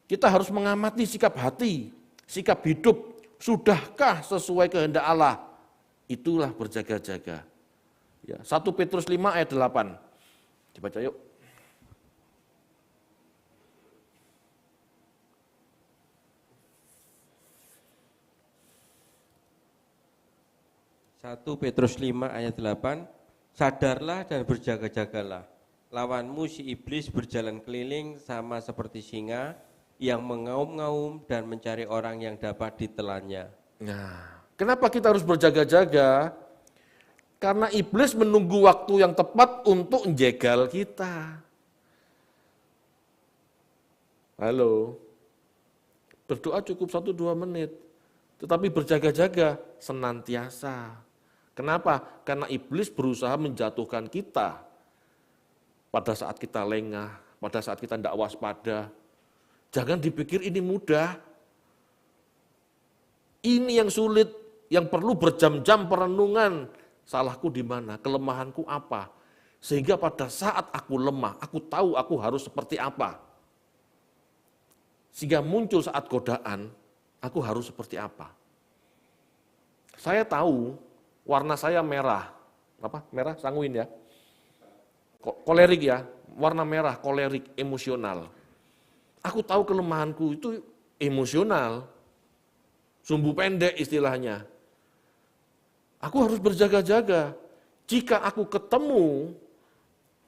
Kita harus mengamati sikap hati, sikap hidup. Sudahkah sesuai kehendak Allah? Itulah berjaga-jaga. Ya, 1 Petrus 5 ayat 8. Dibaca yuk. Satu Petrus 5 ayat 8, sadarlah dan berjaga-jagalah. Lawanmu si iblis berjalan keliling sama seperti singa yang mengaum-ngaum dan mencari orang yang dapat ditelannya. Nah, kenapa kita harus berjaga-jaga? Karena iblis menunggu waktu yang tepat untuk menjegal kita. Halo, berdoa cukup 1-2 menit, tetapi berjaga-jaga senantiasa. Kenapa? Karena iblis berusaha menjatuhkan kita pada saat kita lengah, pada saat kita tidak waspada. Jangan dipikir ini mudah. Ini yang sulit, yang perlu berjam-jam perenungan. Salahku di mana? Kelemahanku apa? Sehingga pada saat aku lemah, aku tahu aku harus seperti apa. Sehingga muncul saat godaan, aku harus seperti apa. Saya tahu warna saya merah. Apa? Merah sanguin ya. Kolerik ya, warna merah, kolerik, emosional. Aku tahu kelemahanku itu emosional, sumbu pendek istilahnya. Aku harus berjaga-jaga. Jika aku ketemu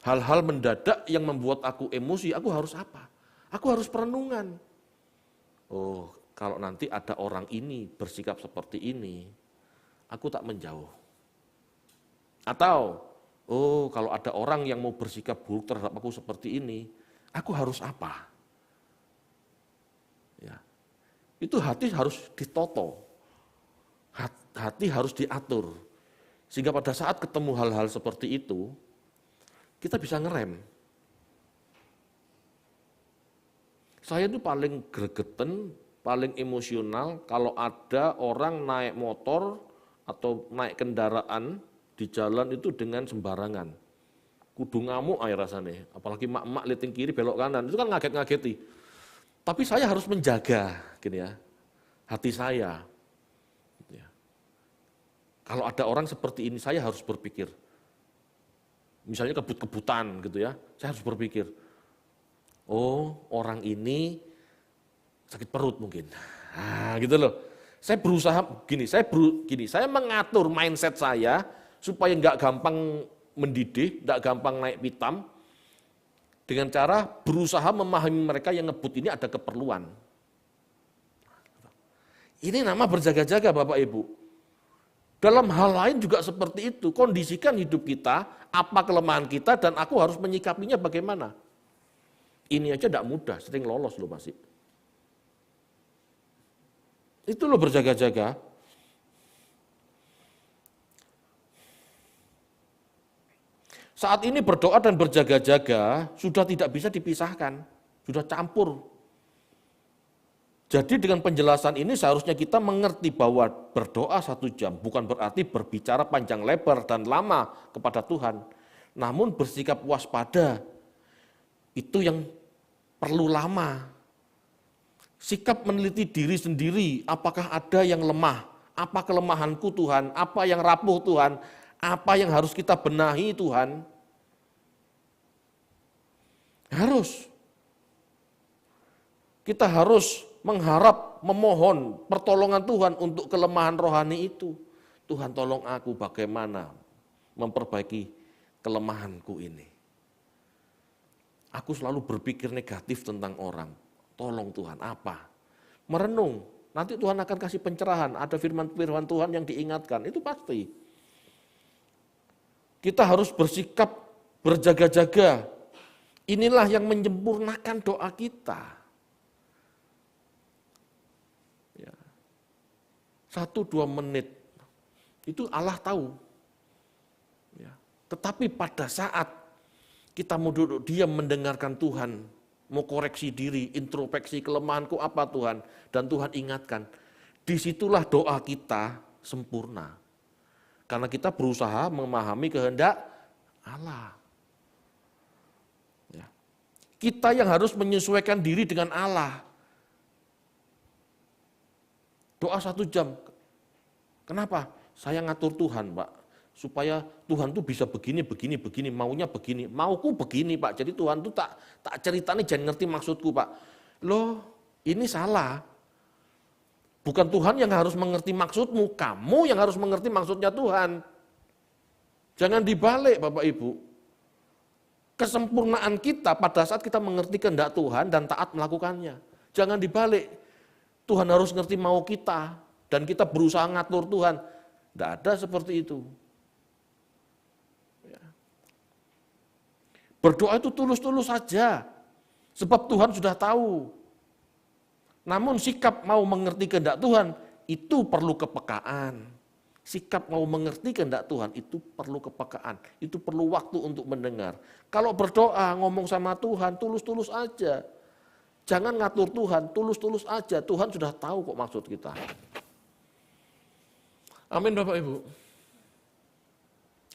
hal-hal mendadak yang membuat aku emosi, aku harus apa? Aku harus perenungan. Oh, kalau nanti ada orang ini bersikap seperti ini, aku tak menjauh. Atau oh, kalau ada orang yang mau bersikap buruk terhadap aku seperti ini, aku harus apa? Ya. Itu hati harus ditoto. Hati harus diatur. Sehingga pada saat ketemu hal-hal seperti itu, kita bisa ngerem. Saya itu paling gregeten, paling emosional kalau ada orang naik motor atau naik kendaraan di jalan itu dengan sembarangan. Kudu ngamuk air rasanya, apalagi mak-mak liatin kiri belok kanan, itu kan ngaget-ngageti. Tapi saya harus menjaga gini ya, hati saya. Ya. Kalau ada orang seperti ini, saya harus berpikir. Misalnya kebut-kebutan gitu ya, saya harus berpikir, oh orang ini sakit perut mungkin. Nah, gitu loh. Saya berusaha saya mengatur mindset saya supaya nggak gampang mendidih, tidak gampang naik pitam, dengan cara berusaha memahami mereka yang ngebut ini ada keperluan. Ini nama berjaga-jaga Bapak Ibu. Dalam hal lain juga seperti itu, kondisikan hidup kita, apa kelemahan kita, dan aku harus menyikapinya bagaimana. Ini aja tidak mudah, sering lolos loh masih. Itu loh berjaga-jaga. Saat ini berdoa dan berjaga-jaga sudah tidak bisa dipisahkan, sudah campur. Jadi dengan penjelasan ini seharusnya kita mengerti bahwa berdoa 1 jam bukan berarti berbicara panjang lebar dan lama kepada Tuhan. Namun bersikap waspada, itu yang perlu lama. Sikap meneliti diri sendiri, apakah ada yang lemah, apa kelemahanku Tuhan, apa yang rapuh Tuhan, apa yang harus kita benahi Tuhan. Kita harus mengharap, memohon pertolongan Tuhan untuk kelemahan rohani itu. Tuhan tolong aku bagaimana memperbaiki kelemahanku ini. Aku selalu berpikir negatif tentang orang. Tolong Tuhan, apa? Merenung, nanti Tuhan akan kasih pencerahan, ada firman-firman Tuhan yang diingatkan, itu pasti. Kita harus bersikap berjaga-jaga. Inilah yang menyempurnakan doa kita. 1-2 menit, itu Allah tahu. Ya. Tetapi pada saat kita mau duduk diam mendengarkan Tuhan, mau koreksi diri, introspeksi kelemahanku apa Tuhan, dan Tuhan ingatkan, disitulah doa kita sempurna. Karena kita berusaha memahami kehendak Allah. Ya. Kita yang harus menyesuaikan diri dengan Allah. Doa 1 jam. Kenapa? Saya ngatur Tuhan, Pak. Supaya Tuhan tuh bisa begini, maunya begini. Mauku begini, Pak. Jadi Tuhan tuh tak ceritanya jangan ngerti maksudku, Pak. Loh, ini salah. Bukan Tuhan yang harus mengerti maksudmu, kamu yang harus mengerti maksudnya Tuhan. Jangan dibalik, Bapak Ibu. Kesempurnaan kita pada saat kita mengerti kehendak Tuhan dan taat melakukannya. Jangan dibalik. Tuhan harus ngerti mau kita, dan kita berusaha ngatur Tuhan. Tidak ada seperti itu. Ya. Berdoa itu tulus-tulus saja, sebab Tuhan sudah tahu. Namun sikap mau mengerti kehendak Tuhan, itu perlu kepekaan. Sikap mau mengerti kehendak Tuhan, itu perlu kepekaan. Itu perlu waktu untuk mendengar. Kalau berdoa, ngomong sama Tuhan, tulus-tulus aja. Jangan ngatur Tuhan, tulus-tulus aja. Tuhan sudah tahu kok maksud kita. Amin Bapak Ibu.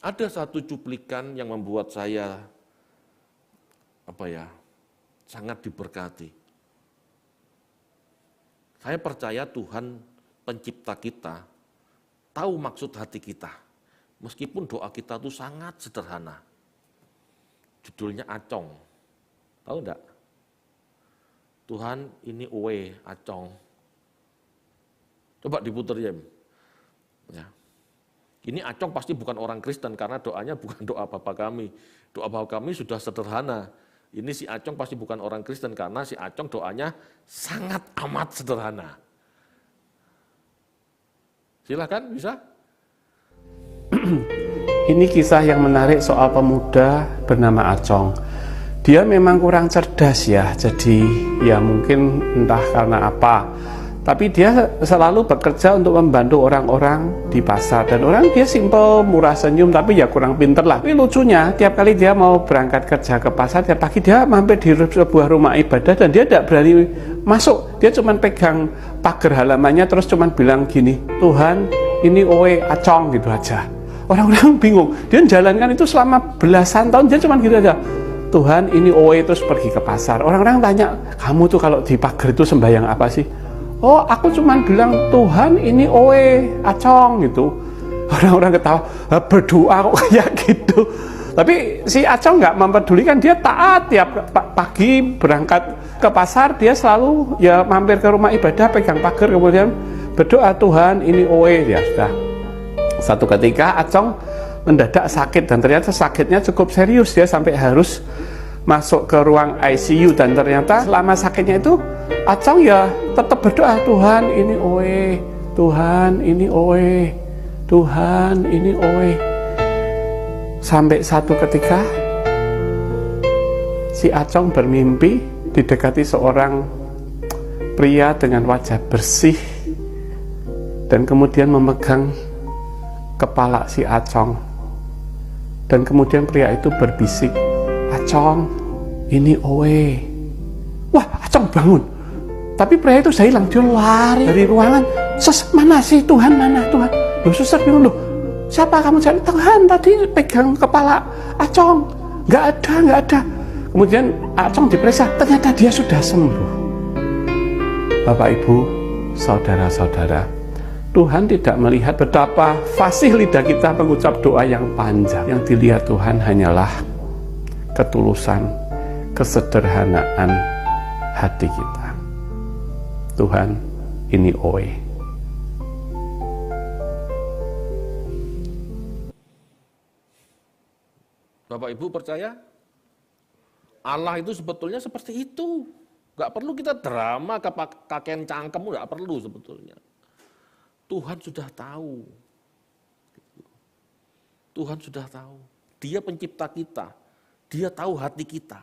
Ada satu cuplikan yang membuat saya sangat diberkati. Saya percaya Tuhan pencipta kita tahu maksud hati kita. Meskipun doa kita itu sangat sederhana. Judulnya Acong. Tahu enggak? Tuhan ini uwe acong. Coba diputer ya. Ini acong pasti bukan orang Kristen karena doanya bukan doa Bapa kami. Doa Bapa kami sudah sederhana. Ini si acong pasti bukan orang Kristen karena si acong doanya sangat amat sederhana. Silakan bisa. Ini kisah yang menarik soal pemuda bernama Acong. Dia memang kurang cerdas ya, jadi ya mungkin entah karena apa, tapi dia selalu bekerja untuk membantu orang-orang di pasar, dan orang dia simple, murah senyum, tapi ya kurang pinter lah. Tapi lucunya tiap kali dia mau berangkat kerja ke pasar, tiap pagi dia mampir di sebuah rumah ibadah dan dia tidak berani masuk. Dia cuma pegang pagar halamannya terus cuma bilang gini, Tuhan ini oe acong, gitu aja. Orang-orang bingung, dia menjalankan itu selama belasan tahun, dia cuma gitu aja. Tuhan ini oe, terus pergi ke pasar. Orang-orang tanya, kamu tuh kalau di pagar itu sembahyang apa sih? Oh, aku cuma bilang Tuhan ini oe acong gitu. Orang-orang ketawa, berdoa kok kayak gitu. Tapi si Acong nggak mempedulikan, dia taat tiap pagi berangkat ke pasar, dia selalu ya mampir ke rumah ibadah, pegang pagar, kemudian berdoa Tuhan ini oe. Ya sudah. Satu ketika Acong mendadak sakit, dan ternyata sakitnya cukup serius, dia sampai harus masuk ke ruang ICU, dan ternyata selama sakitnya itu Acong ya tetap berdoa, Tuhan ini oe, Tuhan ini oe, Tuhan ini oe. Sampai satu ketika si Acong bermimpi didekati seorang pria dengan wajah bersih dan kemudian memegang kepala si Acong, dan kemudian pria itu berbisik, Acong ini oe. Wah, Acong bangun, tapi pria itu sudah hilang. Dia lari dari ruangan. Mana sih Tuhan, mana Tuhan? Loh, suster bingung, loh siapa kamu cari? Tuhan tadi pegang kepala Acong. Nggak ada. Kemudian Acong diperiksa, ternyata dia sudah sembuh. Bapak Ibu, saudara-saudara, Tuhan tidak melihat betapa fasih lidah kita mengucap doa yang panjang. Yang dilihat Tuhan hanyalah ketulusan, kesederhanaan hati kita. Tuhan ini oe. Bapak Ibu percaya? Allah itu sebetulnya seperti itu. Gak perlu kita drama kakek cangkem, gak perlu sebetulnya. Tuhan sudah tahu. Tuhan sudah tahu. Dia pencipta kita. Dia tahu hati kita.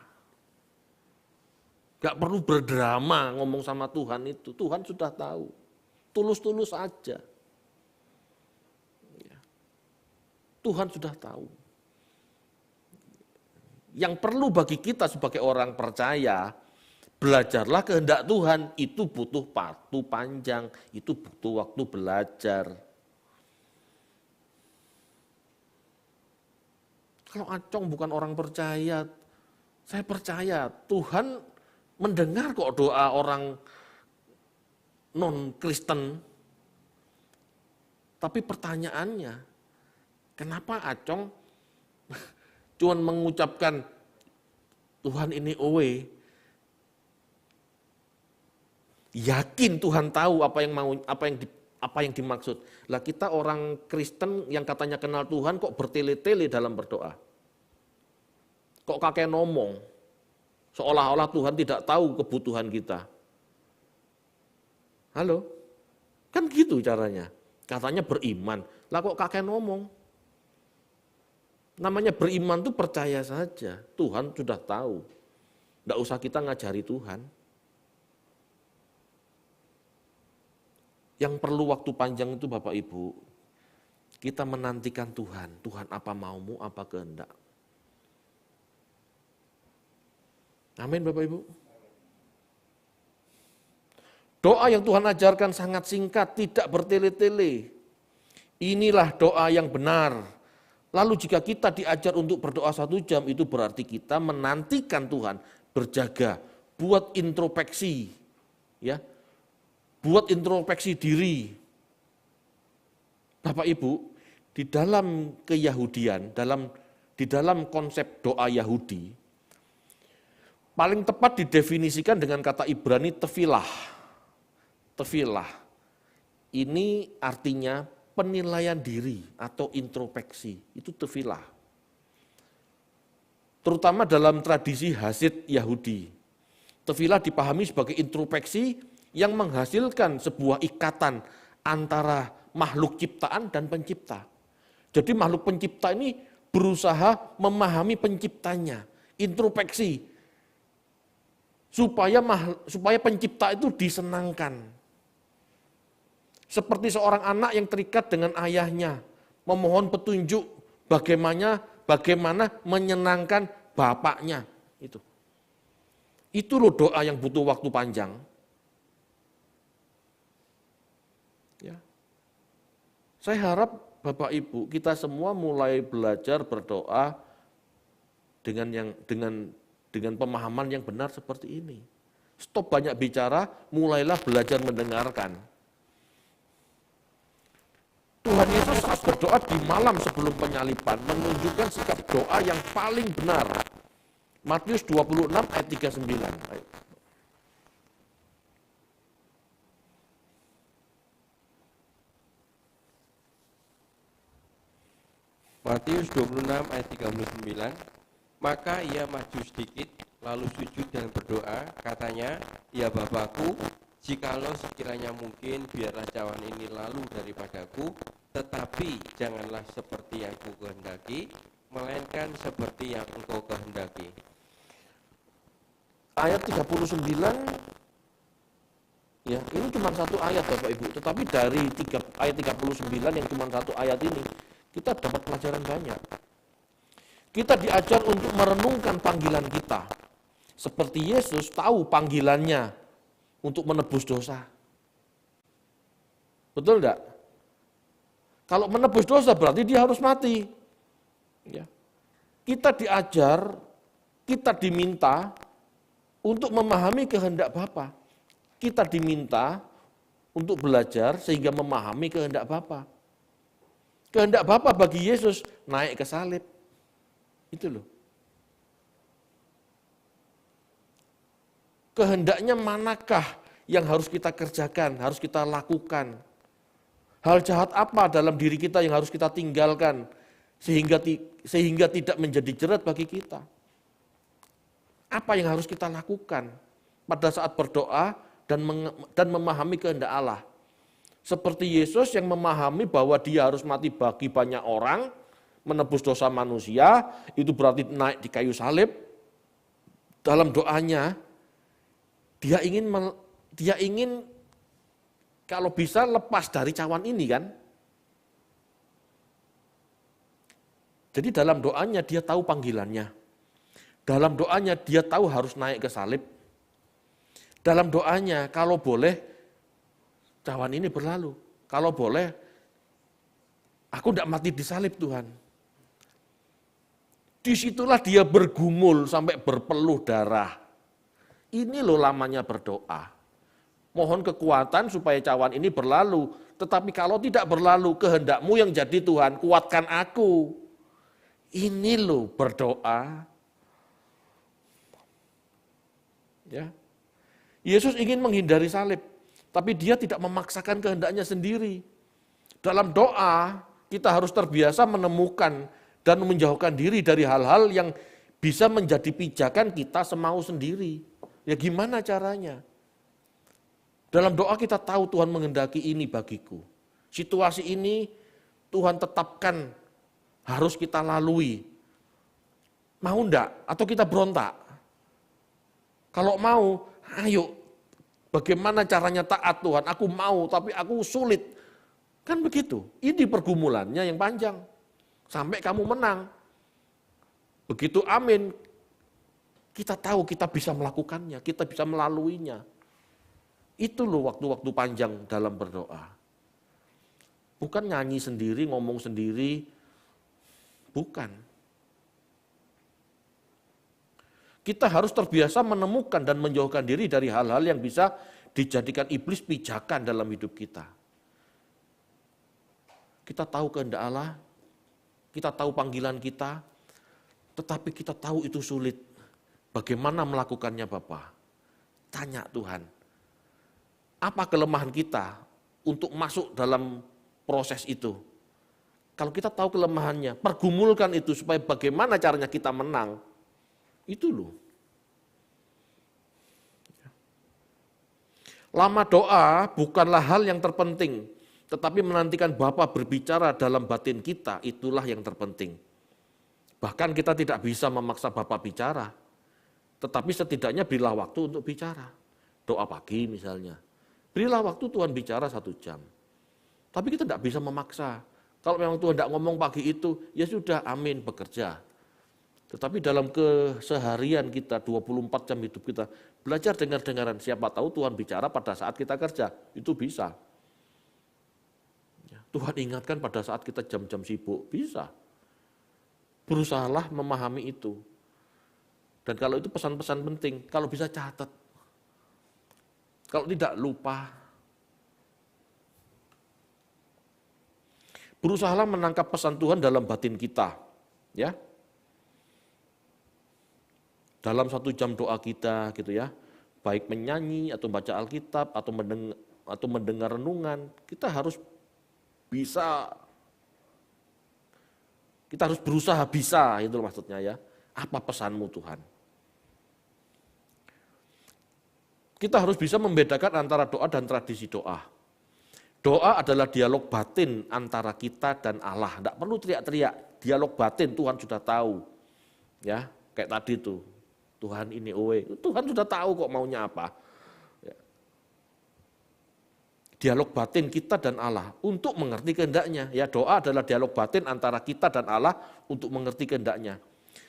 Gak perlu berdrama ngomong sama Tuhan itu. Tuhan sudah tahu. Tulus-tulus aja. Tuhan sudah tahu. Yang perlu bagi kita sebagai orang percaya, belajarlah kehendak Tuhan. Itu butuh waktu panjang, itu butuh waktu belajar. Kalau Acong bukan orang percaya, saya percaya Tuhan mendengar kok doa orang non-Kristen. Tapi pertanyaannya, kenapa Acong cuman mengucapkan Tuhan ini owe? Yakin Tuhan tahu apa yang dimaksud. Lah kita orang Kristen yang katanya kenal Tuhan kok bertele-tele dalam berdoa. Kok kakek ngomong seolah-olah Tuhan tidak tahu kebutuhan kita. Halo? Kan gitu caranya. Katanya beriman. Lah kok kakek ngomong? Namanya beriman tuh percaya saja. Tuhan sudah tahu. Tidak usah kita ngajari Tuhan. Yang perlu waktu panjang itu Bapak Ibu, kita menantikan Tuhan. Tuhan apa maumu, apa kehendak. Amin Bapak Ibu. Doa yang Tuhan ajarkan sangat singkat, tidak bertele-tele. Inilah doa yang benar. Lalu jika kita diajar untuk berdoa 1 jam, itu berarti kita menantikan Tuhan, berjaga, buat introspeksi, ya, buat introspeksi diri. Bapak Ibu, di dalam keyahudian, di dalam konsep doa Yahudi, paling tepat didefinisikan dengan kata Ibrani tefilah. Tefilah, ini artinya penilaian diri atau introspeksi, itu tefilah. Terutama dalam tradisi Hasid Yahudi. Tefilah dipahami sebagai introspeksi yang menghasilkan sebuah ikatan antara makhluk ciptaan dan pencipta. Jadi makhluk pencipta ini berusaha memahami penciptanya, introspeksi, supaya pencipta itu disenangkan. Seperti seorang anak yang terikat dengan ayahnya, memohon petunjuk bagaimana menyenangkan bapaknya. Itu loh doa yang butuh waktu panjang. Ya. Saya harap Bapak Ibu kita semua mulai belajar berdoa dengan pemahaman yang benar seperti ini. Stop banyak bicara, mulailah belajar mendengarkan. Tuhan Yesus saat berdoa di malam sebelum penyaliban menunjukkan sikap doa yang paling benar. Matius 26 ayat 39. Ayo. Matius 26 ayat 39, maka ia maju sedikit, lalu sujud dan berdoa, katanya, ya Bapakku, jikalau sekiranya mungkin, biarlah cawan ini lalu daripadaku, tetapi janganlah seperti yang ku kehendaki, melainkan seperti yang engkau kehendaki. Ayat 39, ya ini cuma satu ayat Bapak Ibu, tetapi dari ayat 39 yang cuma satu ayat ini, kita dapat pelajaran banyak. Kita diajar untuk merenungkan panggilan kita. Seperti Yesus tahu panggilannya untuk menebus dosa. Betul enggak? Kalau menebus dosa berarti dia harus mati. Ya. Kita diajar, kita diminta untuk memahami kehendak Bapa. Kita diminta untuk belajar sehingga memahami kehendak Bapa. Kehendak Bapa bagi Yesus naik ke salib. Itu loh. Kehendaknya manakah yang harus kita kerjakan, harus kita lakukan? Hal jahat apa dalam diri kita yang harus kita tinggalkan sehingga tidak menjadi jerat bagi kita? Apa yang harus kita lakukan pada saat berdoa dan memahami kehendak Allah? Seperti Yesus yang memahami bahwa dia harus mati bagi banyak orang, menebus dosa manusia, itu berarti naik di kayu salib. Dalam doanya, dia ingin kalau bisa lepas dari cawan ini kan. Jadi dalam doanya dia tahu panggilannya. Dalam doanya dia tahu harus naik ke salib. Dalam doanya kalau boleh cawan ini berlalu. Kalau boleh aku tidak mati di salib Tuhan. Disitulah dia bergumul sampai berpeluh darah. Ini loh lamanya berdoa. Mohon kekuatan supaya cawan ini berlalu. Tetapi kalau tidak berlalu, kehendakmu yang jadi Tuhan, kuatkan aku. Ini loh berdoa. Ya. Yesus ingin menghindari salib, tapi dia tidak memaksakan kehendaknya sendiri. Dalam doa, kita harus terbiasa menemukan dan menjauhkan diri dari hal-hal yang bisa menjadi pijakan kita semau sendiri. Ya gimana caranya? Dalam doa kita tahu Tuhan menghendaki ini bagiku. Situasi ini Tuhan tetapkan harus kita lalui. Mau enggak? Atau kita berontak? Kalau mau, ayo. Bagaimana caranya taat Tuhan? Aku mau, tapi aku sulit. Kan begitu. Ini pergumulannya yang panjang. Sampai kamu menang. Begitu amin. Kita tahu kita bisa melakukannya, kita bisa melaluinya. Itu loh waktu-waktu panjang dalam berdoa. Bukan nyanyi sendiri, ngomong sendiri. Bukan. Kita harus terbiasa menemukan dan menjauhkan diri dari hal-hal yang bisa dijadikan iblis pijakan dalam hidup kita. Kita tahu kehendak Allah, kita tahu panggilan kita, tetapi kita tahu itu sulit. Bagaimana melakukannya Bapak? Tanya Tuhan. Apa kelemahan kita untuk masuk dalam proses itu? Kalau kita tahu kelemahannya, pergumulkan itu supaya bagaimana caranya kita menang. Itu loh. Lama doa bukanlah hal yang terpenting, tetapi menantikan Bapa berbicara dalam batin kita, itulah yang terpenting. Bahkan kita tidak bisa memaksa Bapa bicara, tetapi setidaknya berilah waktu untuk bicara. Doa pagi misalnya, berilah waktu Tuhan bicara 1 jam. Tapi kita tidak bisa memaksa. Kalau memang Tuhan tidak ngomong pagi itu, ya sudah amin bekerja. Tetapi dalam keseharian kita, 24 jam hidup kita, belajar dengar-dengaran. Siapa tahu Tuhan bicara pada saat kita kerja, itu bisa. Tuhan ingatkan pada saat kita jam-jam sibuk, bisa. Berusahalah memahami itu. Dan kalau itu pesan-pesan penting, kalau bisa catat. Kalau tidak lupa. Berusahalah menangkap pesan Tuhan dalam batin kita. Ya. Dalam 1 jam doa kita gitu ya. Baik menyanyi atau baca Alkitab atau mendengar renungan, kita harus bisa Kita harus berusaha bisa, itu maksudnya ya. Apa pesanmu Tuhan? Kita harus bisa membedakan antara doa dan tradisi doa. Doa adalah dialog batin antara kita dan Allah. Tidak perlu teriak-teriak, dialog batin Tuhan sudah tahu. Ya, kayak tadi tuh, Tuhan ini Tuhan sudah tahu kok maunya apa. Ya. Dialog batin kita dan Allah untuk mengerti kehendaknya. Ya, doa adalah dialog batin antara kita dan Allah untuk mengerti kehendaknya.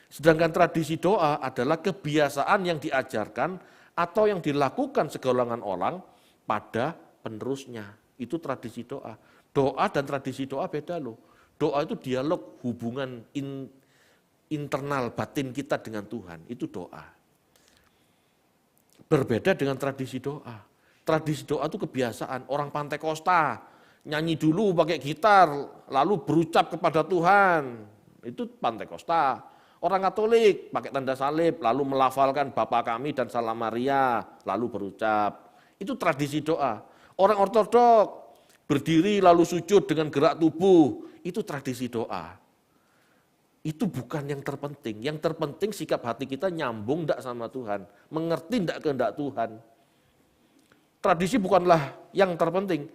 Sedangkan tradisi doa adalah kebiasaan yang diajarkan atau yang dilakukan segolongan orang pada penerusnya. Itu tradisi doa. Doa dan tradisi doa beda loh. Doa itu dialog hubungan internal batin kita dengan Tuhan. Itu doa. Berbeda dengan tradisi doa. Tradisi doa itu kebiasaan. Orang Pantai Kosta nyanyi dulu pakai gitar, lalu berucap kepada Tuhan. Itu Pantai Kosta. Orang Katolik pakai tanda salib, lalu melafalkan Bapa Kami dan Salam Maria, lalu berucap. Itu tradisi doa. Orang Ortodok berdiri lalu sujud dengan gerak tubuh, itu tradisi doa. Itu bukan yang terpenting. Yang terpenting sikap hati kita nyambung enggak sama Tuhan, mengerti enggak kehendak Tuhan. Tradisi bukanlah yang terpenting,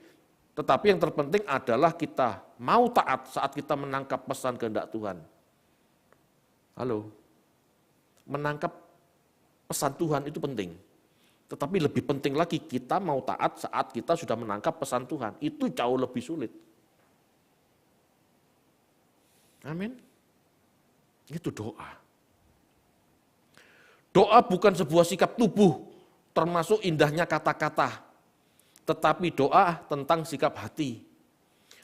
tetapi yang terpenting adalah kita mau taat saat kita menangkap pesan kehendak Tuhan. Halo, menangkap pesan Tuhan itu penting. Tetapi lebih penting lagi kita mau taat saat kita sudah menangkap pesan Tuhan. Itu jauh lebih sulit. Amin. Itu doa. Doa bukan sebuah sikap tubuh, termasuk indahnya kata-kata. Tetapi doa tentang sikap hati.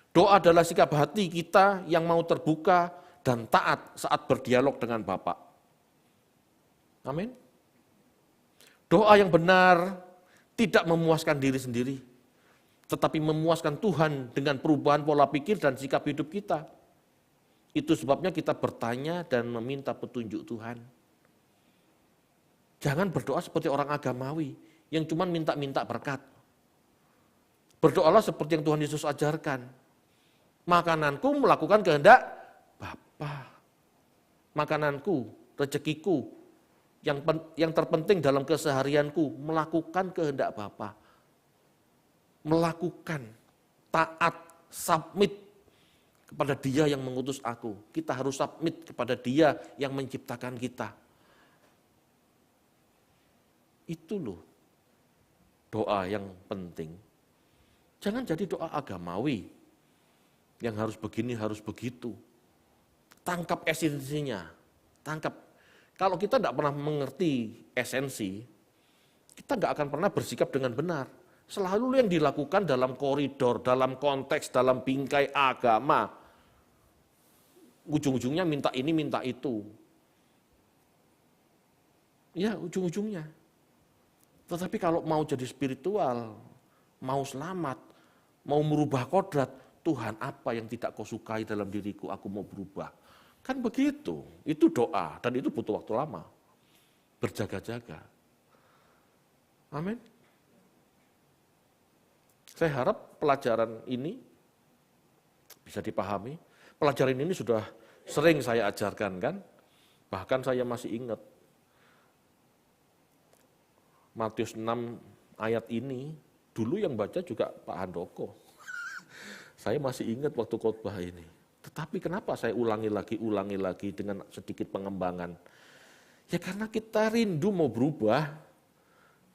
Doa adalah sikap hati kita yang mau terbuka dan taat saat berdialog dengan Bapa. Amin. Doa yang benar tidak memuaskan diri sendiri, tetapi memuaskan Tuhan dengan perubahan pola pikir dan sikap hidup kita. Itu sebabnya kita bertanya dan meminta petunjuk Tuhan. Jangan berdoa seperti orang agamawi yang cuma minta-minta berkat. Berdoalah seperti yang Tuhan Yesus ajarkan. Makananku melakukan kehendak Bapa. Makananku, rezekiku, yang terpenting dalam keseharianku, melakukan kehendak Bapa. Melakukan, taat, submit kepada Dia yang mengutus aku. Kita harus submit kepada Dia yang menciptakan kita. Itu loh doa yang penting. Jangan jadi doa agamawi yang harus begini, harus begitu. Tangkap esensinya, tangkap. Kalau kita tidak pernah mengerti esensi, kita nggak akan pernah bersikap dengan benar. Selalu yang dilakukan dalam koridor, dalam konteks, dalam bingkai agama. Ujung-ujungnya minta ini, minta itu. Ya, ujung-ujungnya. Tetapi kalau mau jadi spiritual, mau selamat, mau merubah kodrat, Tuhan apa yang tidak kau sukai dalam diriku, aku mau berubah. Kan begitu, itu doa dan itu butuh waktu lama. Berjaga-jaga. Amin. Saya harap pelajaran ini bisa dipahami. Pelajaran ini sudah sering saya ajarkan kan. Bahkan saya masih ingat Matius 6 ayat ini, dulu yang baca juga Pak Handoko. Saya masih ingat waktu khotbah ini. Tetapi kenapa saya ulangi lagi dengan sedikit pengembangan? Ya karena kita rindu mau berubah.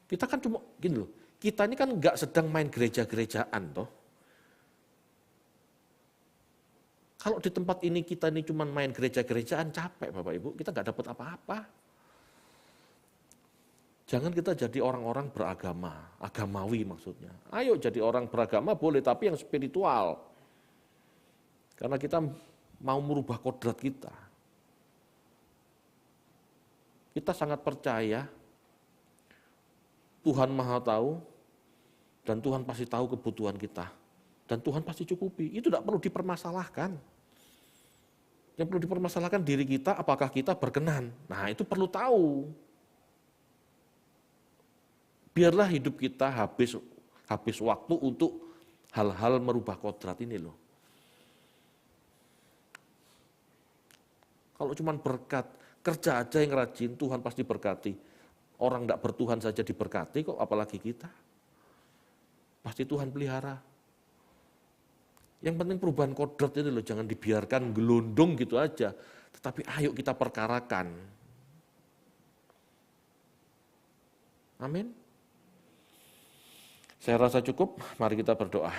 Kita kan cuma gini loh, kita ini kan enggak sedang main gereja-gerejaan toh. Kalau di tempat ini kita ini cuma main gereja-gerejaan, capek Bapak Ibu, kita enggak dapat apa-apa. Jangan kita jadi orang-orang beragama, agamawi maksudnya. Ayo jadi orang beragama boleh, tapi yang spiritual. Karena kita mau merubah kodrat kita. Kita sangat percaya Tuhan Maha Tahu dan Tuhan pasti tahu kebutuhan kita. Dan Tuhan pasti cukupi. Itu tidak perlu dipermasalahkan. Yang perlu dipermasalahkan diri kita, apakah kita berkenan. Nah itu perlu tahu. Biarlah hidup kita habis waktu untuk hal-hal merubah kodrat ini loh. Kalau cuma berkat, kerja aja yang rajin, Tuhan pasti berkati. Orang tidak bertuhan saja diberkati kok, apalagi kita. Pasti Tuhan pelihara. Yang penting perubahan kodrat itu loh, jangan dibiarkan gelundung gitu aja. Tetapi ayo kita perkarakan. Amin. Saya rasa cukup, mari kita berdoa.